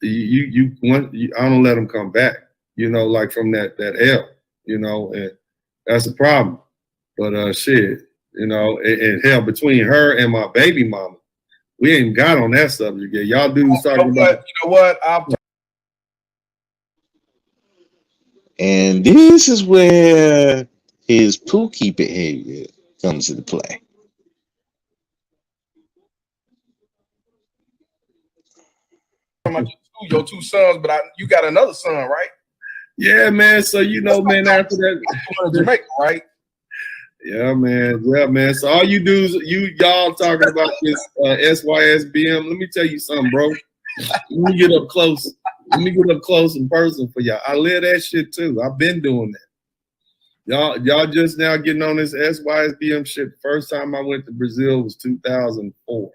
I don't let them come back, you know, like from that L, you know, and that's a problem. But shit, you know, and hell, between her and my baby mama, we ain't got on that subject yet. Y'all dudes talking about. You know what? And this is where his pookie behavior comes into play. Your two sons, but you got another son, right? Yeah, man. So you know, man, after that, Jamaica, right? Yeah, man. So all you dudes, y'all talking about this SYSBM. Let me tell you something, bro. Let me get up close. Let me get up close in person for y'all. I live that shit too. I've been doing that. Y'all just now getting on this SYSBM shit. The first time I went to Brazil was 2004.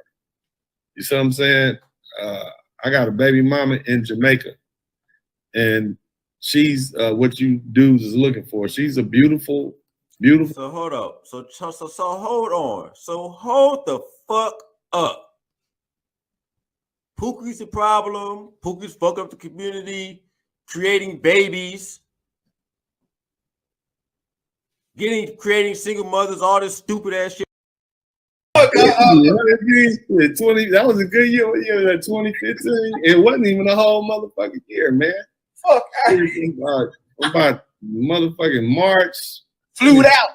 You see what I'm saying? I got a baby mama in Jamaica, and she's what you dudes is looking for. She's a beautiful. So hold up. So hold on. So hold the fuck up. Pookie's a problem. Pookie's fuck up the community, creating babies, creating single mothers, all this stupid ass shit. That was a good year. What year was that? 2015. It wasn't even a whole motherfucking year, man. Fuck. About motherfucking March. Flew out.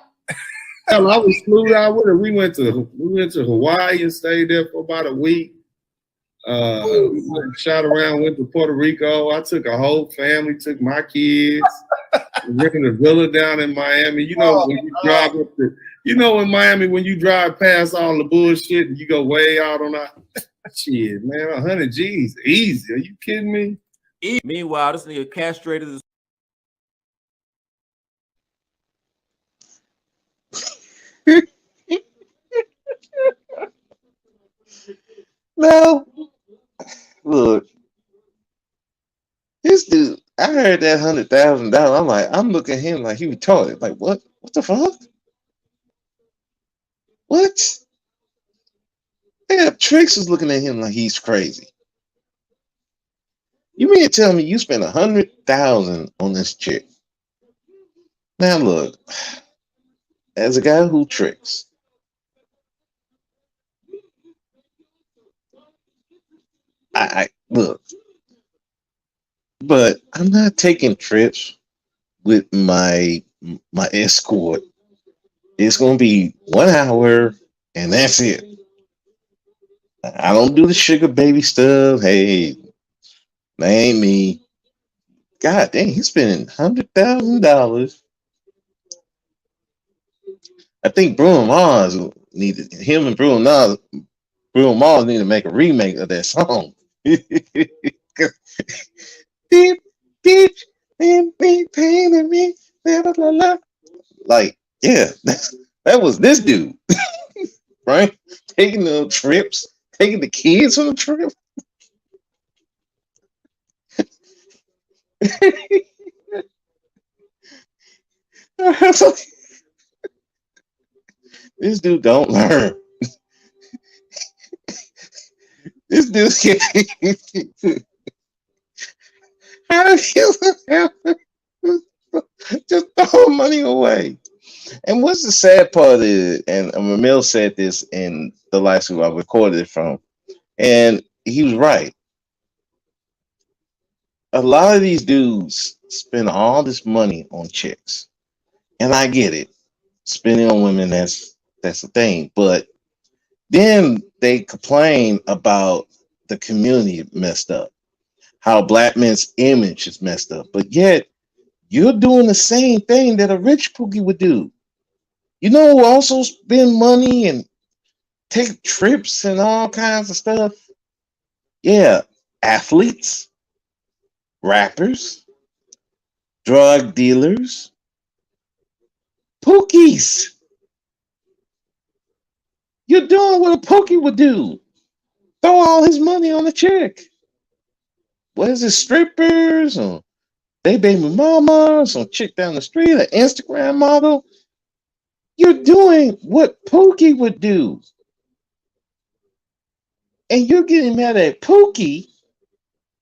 Hell, I was flew out with her. We went to Hawaii and stayed there for about a week. Shot around, went to Puerto Rico. I took a whole family, took my kids, rented a villa down in Miami. You know, when you drive up in Miami, when you drive past all the bullshit and you go way out on that shit, man, 100 G's, easy. Are you kidding me? Meanwhile, this nigga castrated his. No, look, this dude. I heard that $100,000. I'm looking at him like he retarded. Like what? What the fuck? What? Yeah, Trix was looking at him like he's crazy. You mean to tell me you spent $100,000 on this chick? Now look, as a guy who tricks, I look, but I'm not taking trips with my escort. It's gonna be 1 hour and that's it. I don't do the sugar baby stuff. Hey, that ain't me. God dang, he's spending $100,000. I think Bruno Mars needed him and Bruno Mars need to make a remake of that song. Deep, deep, and be painting me. Blah, blah, blah. Like, yeah, that was this dude, right? Taking the trips, taking the kids on the trip. This dude don't learn. This dude just throw money away. And what's the sad part is, and Ramil said this in the last who I recorded it from, and he was right. A lot of these dudes spend all this money on chicks, And I get it. Spending on women, that's the thing. But then they complain about the community messed up, how black men's image is messed up. But yet you're doing the same thing that a rich pookie would do. You know who also spend money and take trips and all kinds of stuff? Yeah, athletes, rappers, drug dealers, pookies. You're doing what a pookie would do. Throw all his money on a chick. What is it, strippers or they baby mama, some chick down the street, an Instagram model? You're doing what Pookie would do. And you're getting mad at Pookie,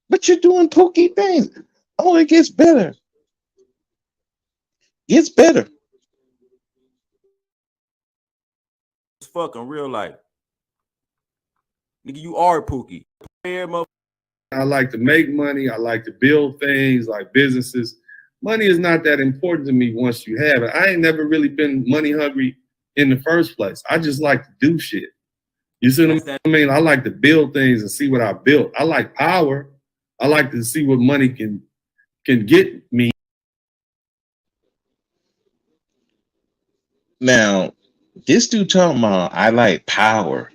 but you're doing Pookie things. Oh, it gets better. It's better. It's fucking real life. Nigga, you are Pookie. I like to make money. I like to build things like businesses. Money is not that important to me once you have it. I ain't never really been money hungry in the first place. I just like to do shit. You see what I mean? I like to build things and see what I built. I like power. I like to see what money can get me. Now, this dude talking about I like power.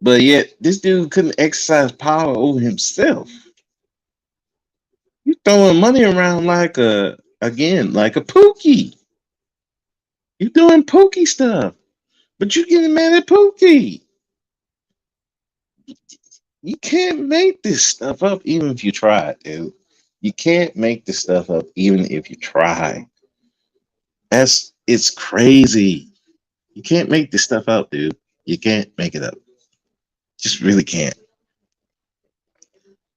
But yet this dude couldn't exercise power over himself. You throwing money around like a Pookie. You doing Pookie stuff. But you getting mad at Pookie. You can't make this stuff up even if you try, dude. You can't make this stuff up even if you try. It's crazy. You can't make this stuff up, dude. You can't make it up. Just really can't.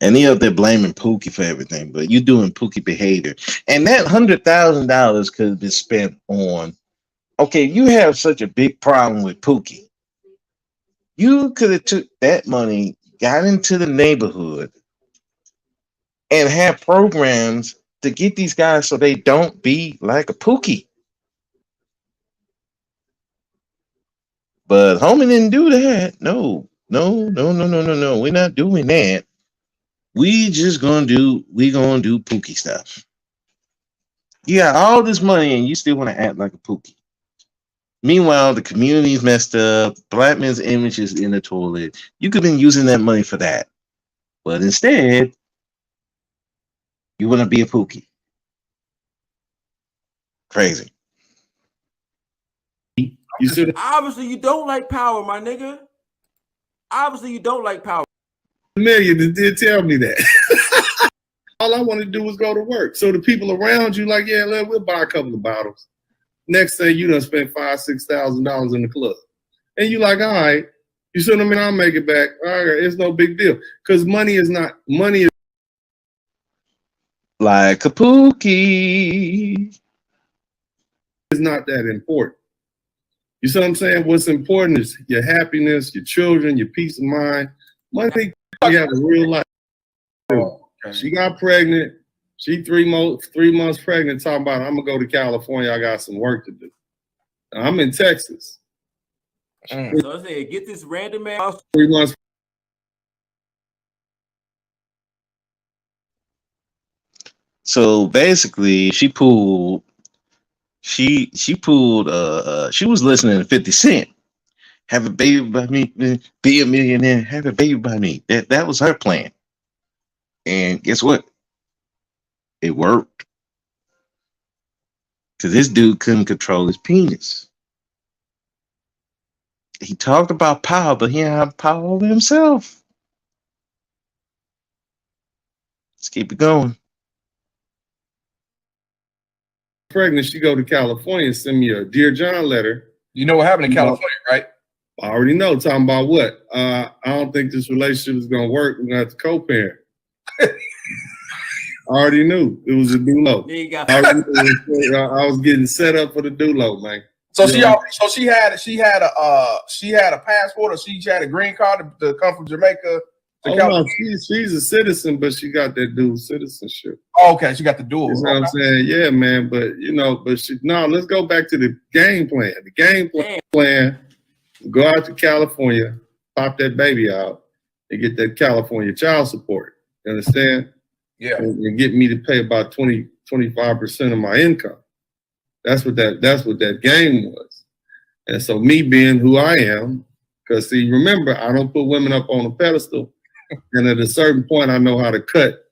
And they up there blaming Pookie for everything, but you doing Pookie behavior. And that $100,000 could have been spent on, okay, you have such a big problem with Pookie. You could have took that money, got into the neighborhood, and had programs to get these guys so they don't be like a Pookie. But homie didn't do that. No. We're not doing that. We gonna do Pookie stuff. You got all this money and you still want to act like a Pookie. Meanwhile, the community's messed up. Black men's image is in the toilet. You could have been using that money for that. But instead, you want to be a Pookie. Crazy. You should Obviously, you don't like power, my nigga. Obviously, you don't like power. million did tell me that. All I want to do was go to work. So the people around you, like, yeah, we'll buy a couple of bottles. Next thing you done spent $5,000-$6,000 in the club. And you like, all right, you see what I mean? I'll make it back. All right, it's no big deal. Because money is like a Pookie. It's not that important. You see what I'm saying? What's important is your happiness, your children, your peace of mind. Money, you have a real life. Okay. She got pregnant. She 3 months pregnant, talking about, I'm going to go to California. I got some work to do. I'm in Texas. So I say, get this random man. 3 months. So basically, she was listening to 50 Cent. Have a baby by me, be a millionaire, have a baby by me. That was her plan. And guess what? It worked. Because this dude couldn't control his penis. He talked about power, but he didn't have power over himself. Let's keep it going. Pregnant, she go to California and send me a Dear John letter. You know what happened in California, right? I already know. Talking about what? I don't think this relationship is going to work. We're going to have to co-parent. I already knew it was a dulo. I was getting set up for the dulo, man. So she had a passport, or she had a green card to come from Jamaica Oh no, she's a citizen, but she got that dual citizenship. Oh, okay, she got the dual. You know what I'm saying? Yeah, man. But let's go back to the game plan. The game plan: go out to California, pop that baby out, and get that California child support. You understand? Yeah. And get me to pay about 25% of my income. That's what that game was. And so me being who I am, because see, remember, I don't put women up on a pedestal. And at a certain point, I know how to cut.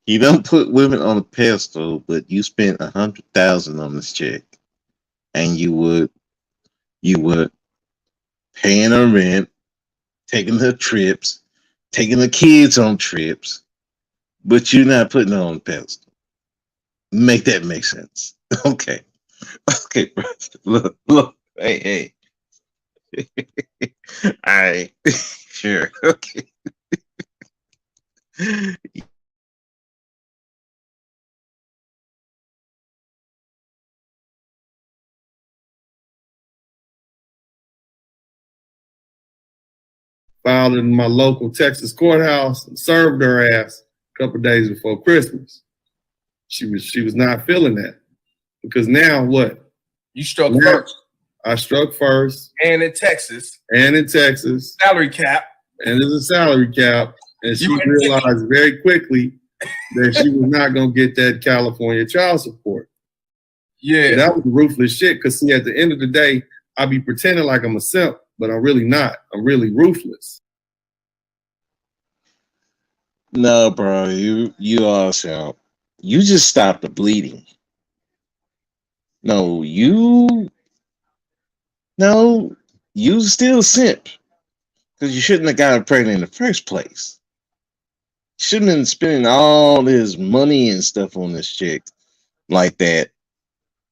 You don't put women on a pedestal, but you spent $100,000 on this chick, and you would paying her rent, taking her trips, taking the kids on trips, but you're not putting her on a pedestal. Make that make sense? Okay, bro. Look, hey. All right, sure, okay. Filed in my local Texas courthouse and served her ass a couple of days before Christmas. She was not feeling that, because now what? You struck now, first. I struck first. And in Texas. Salary cap. And there's a salary cap. And she realized very quickly that she was not going to get that California child support. Yeah. And that was ruthless shit, because see, at the end of the day, I be pretending like I'm a simp, but I'm really not. I'm really ruthless. No, bro, you are a simp. You just stop the bleeding. No, you still simp, because you shouldn't have got her pregnant in the first place. You shouldn't have been spending all this money and stuff on this chick like that,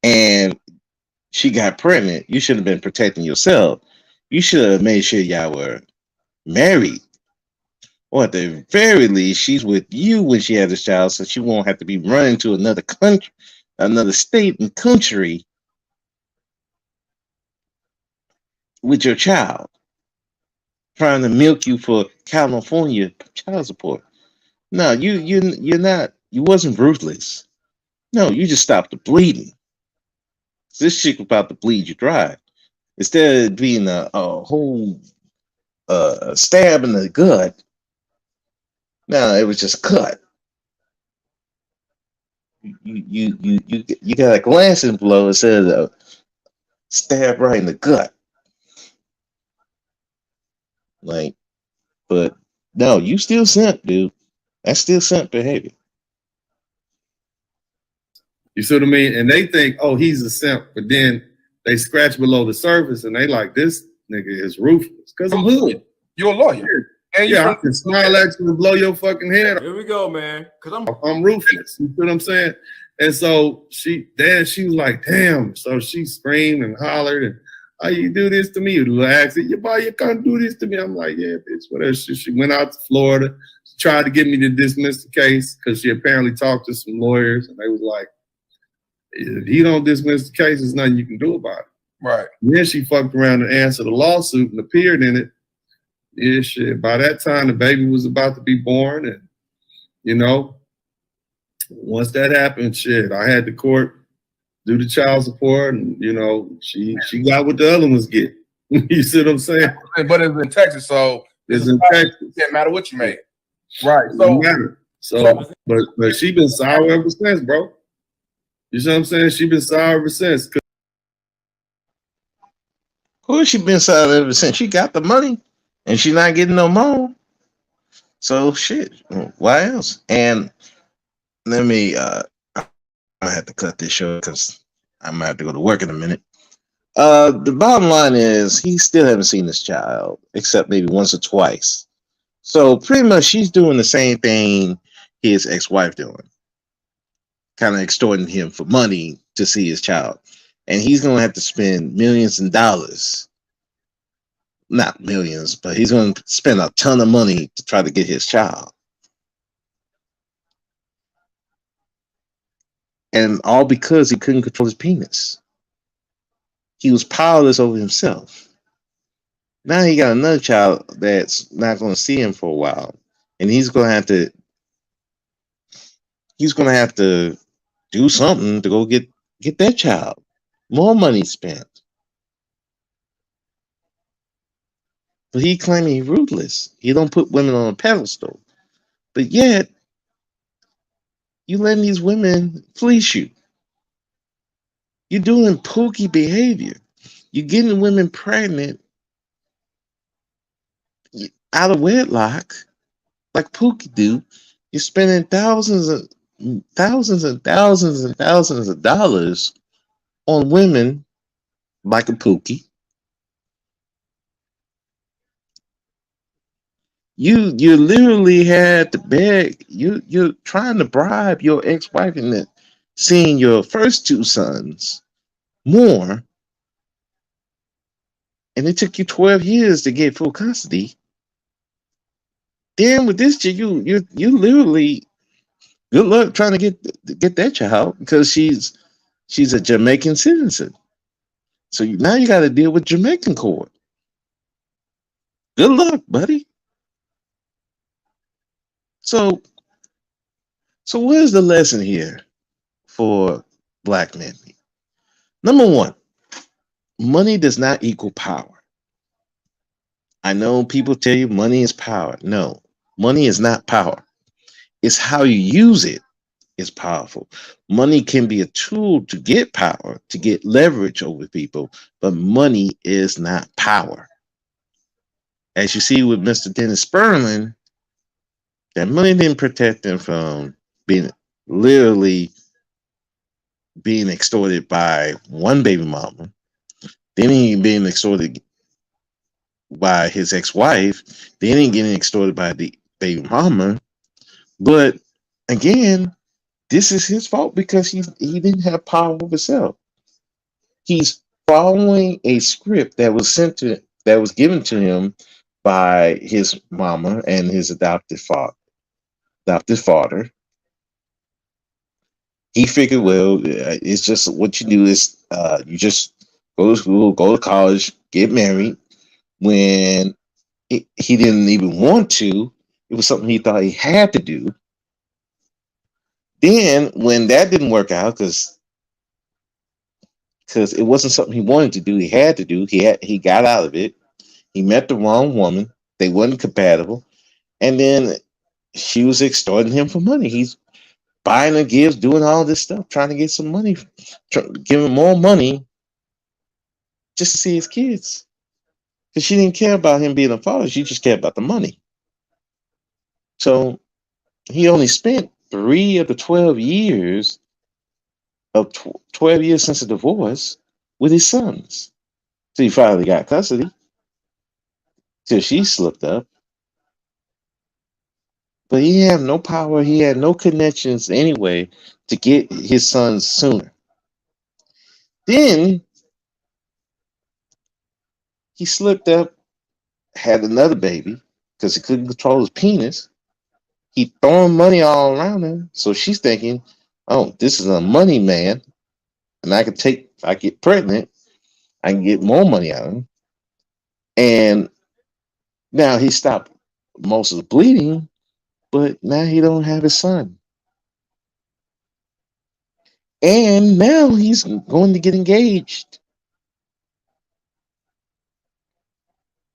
and she got pregnant. You should have been protecting yourself. You should have made sure y'all were married, or at the very least, she's with you when she has this child, so she won't have to be running to another country, another state and country with your child, trying to milk you for California child support. No, you're not. You wasn't ruthless. No, you just stopped the bleeding. This chick was about to bleed you dry. Instead of being a whole stab in the gut, no, it was just cut. You got a glancing blow instead of a stab right in the gut. Like, but no, you still simp, dude. That's still simp behavior. You see what I mean? And they think, oh, he's a simp, but then they scratch below the surface and they like, this nigga is ruthless. Because I'm hood. You're a lawyer. And I can smile at you and blow your fucking head off. Here we go, man. Because I'm ruthless. You see what I'm saying? And so she was like, damn. So she screamed and hollered, and how you do this to me? You asked it, you can't do this to me. I'm like, yeah, bitch, whatever. She went out to Florida, she tried to get me to dismiss the case, because she apparently talked to some lawyers, and they was like, if you don't dismiss the case, there's nothing you can do about it. Right. And then she fucked around and answered a lawsuit and appeared in it. Yeah, shit. By that time, the baby was about to be born, and once that happened, shit, I had the court do the child support, and she got what the other ones get. You see what I'm saying? But it's in Texas, so it's in Texas. It can't matter what you made. Right. So, it doesn't matter. So but she been sour ever since, bro. You see what I'm saying? She been sour ever since. Who has she been sour ever since? She got the money, and she not getting no more. So shit. Why else? And let me. I have to cut this short because I might have to go to work in a minute. The bottom line is he still haven't seen this child except maybe once or twice. So pretty much she's doing the same thing his ex-wife doing, kind of extorting him for money to see his child. And he's going to have to spend millions of dollars. Not millions, but he's going to spend a ton of money to try to get his child. And all because he couldn't control his penis. He was powerless over himself. Now he got another child that's not going to see him for a while, and he's going to have to do something to go get that child. More money spent. But he claiming he's ruthless. He don't put women on a pedestal. But yet, you letting these women fleece you. You're doing pookie behavior. You're getting women pregnant out of wedlock, like Pookie do. You're spending thousands of dollars on women like a Pookie. You literally had to beg. You're trying to bribe your ex-wife into seeing your first two sons more, and it took you 12 years to get full custody. Then with this chick, you literally good luck trying to get that child because she's a Jamaican citizen. So now you got to deal with Jamaican court. Good luck, buddy. So what is the lesson here for black men? Number one, money does not equal power. I know people tell you money is power. No, money is not power. It's how you use it is powerful. Money can be a tool to get power, to get leverage over people, but money is not power. As you see with Mr. Dennis Spurling, that money didn't protect him from literally being extorted by one baby mama. Then he being extorted by his ex-wife. Then he getting extorted by the baby mama. But again, this is his fault because he didn't have power over himself. He's following a script that was given to him by his mama and his adopted father. He figured, well, it's just what you do is you just go to school, go to college, get married. When he didn't even want to, it was something he thought he had to do. Then when that didn't work out, because it wasn't something he wanted to do, he had to do. He got out of it. He met the wrong woman. They weren't compatible, and then she was extorting him for money. He's buying her gifts, doing all this stuff, trying to get some money, giving more money just to see his kids. Because she didn't care about him being a father. She just cared about the money. So he only spent 3 of the 12 years of 12 years since the divorce with his sons. So he finally got custody till she slipped up. But he had no power. He had no connections anyway to get his sons sooner. Then he slipped up, had another baby because he couldn't control his penis. He throwing money all around her. So she's thinking, oh, this is a money man. And if I get pregnant, I can get more money out of him. And now he stopped most of the bleeding, but now he don't have his son. And now he's going to get engaged.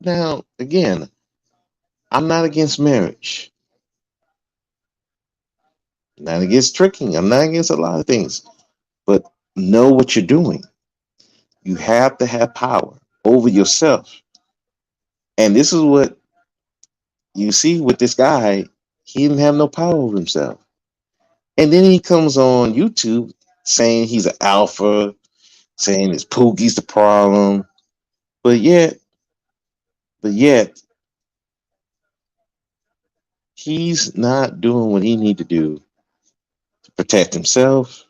Now, again, I'm not against marriage. I'm not against tricking. I'm not against a lot of things. But know what you're doing. You have to have power over yourself. And this is what you see with this guy. He didn't have no power over himself. And then he comes on YouTube saying he's an alpha, saying his Pookie's the problem. But yet, he's not doing what he need to do to protect himself.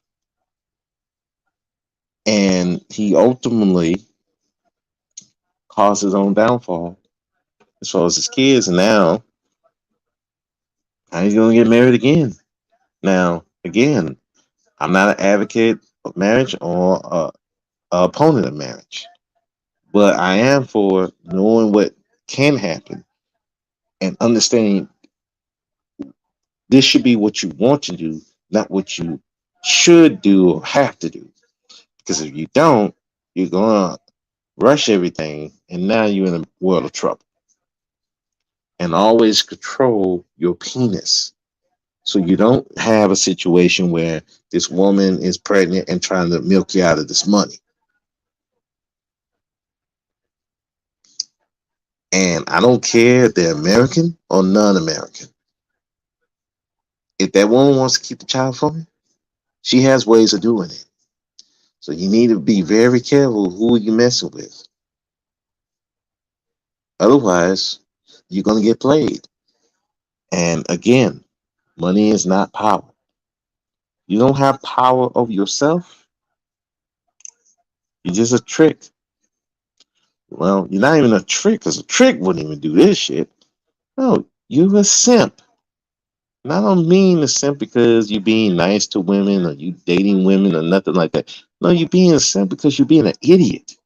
And he ultimately caused his own downfall as far as his kids. And now he's going to get married again. Now, again, I'm not an advocate of marriage or an opponent of marriage. But I am for knowing what can happen and understanding this should be what you want to do, not what you should do or have to do. Because if you don't, you're gonna rush everything, and now you're in a world of trouble. And always control your penis. So you don't have a situation where this woman is pregnant and trying to milk you out of this money. And I don't care if they're American or non-American. If that woman wants to keep the child from you, she has ways of doing it. So you need to be very careful who you're messing with. Otherwise, you're going to get played. And again, money is not power. You don't have power over yourself. You're just a trick. Well, you're not even a trick because a trick wouldn't even do this shit. No, you're a simp. And I don't mean a simp because you're being nice to women or you dating women or nothing like that. No, you're being a simp because you're being an idiot.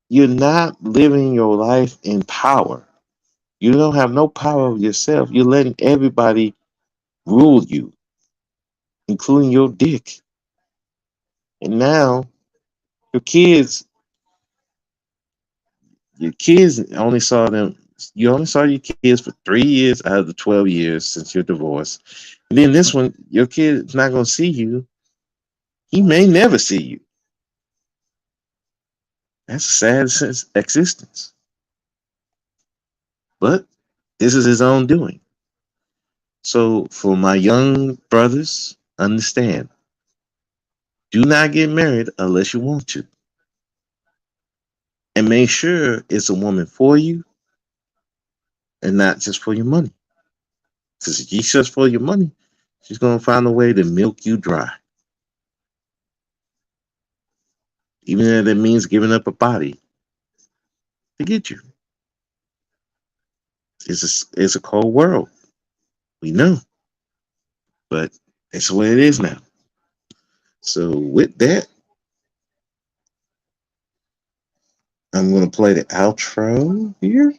You're not living your life in power. You don't have no power over yourself. You're letting everybody rule you, including your dick. And now your kids, only saw them. You only saw your kids for 3 years out of the 12 years since your divorce. And then this one, your kid's not going to see you. He may never see you. That's a sad existence. But this is his own doing. So for my young brothers, understand. Do not get married unless you want to. And make sure it's a woman for you and not just for your money. Because if she's just for your money, she's going to find a way to milk you dry. Even if that means giving up a body to get you. It's a cold world. We know. But that's the way it is now. So with that, I'm going to play the outro here.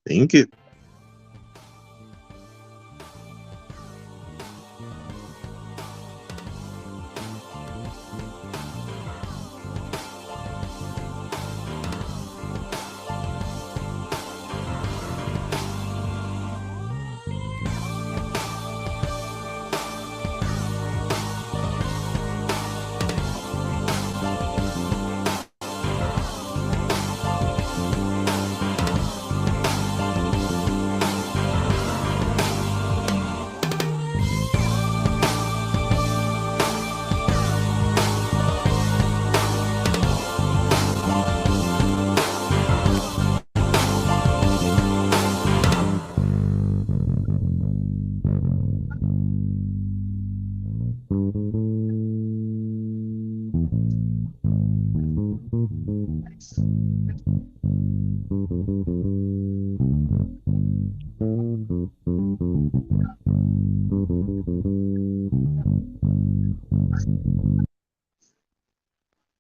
Thank you.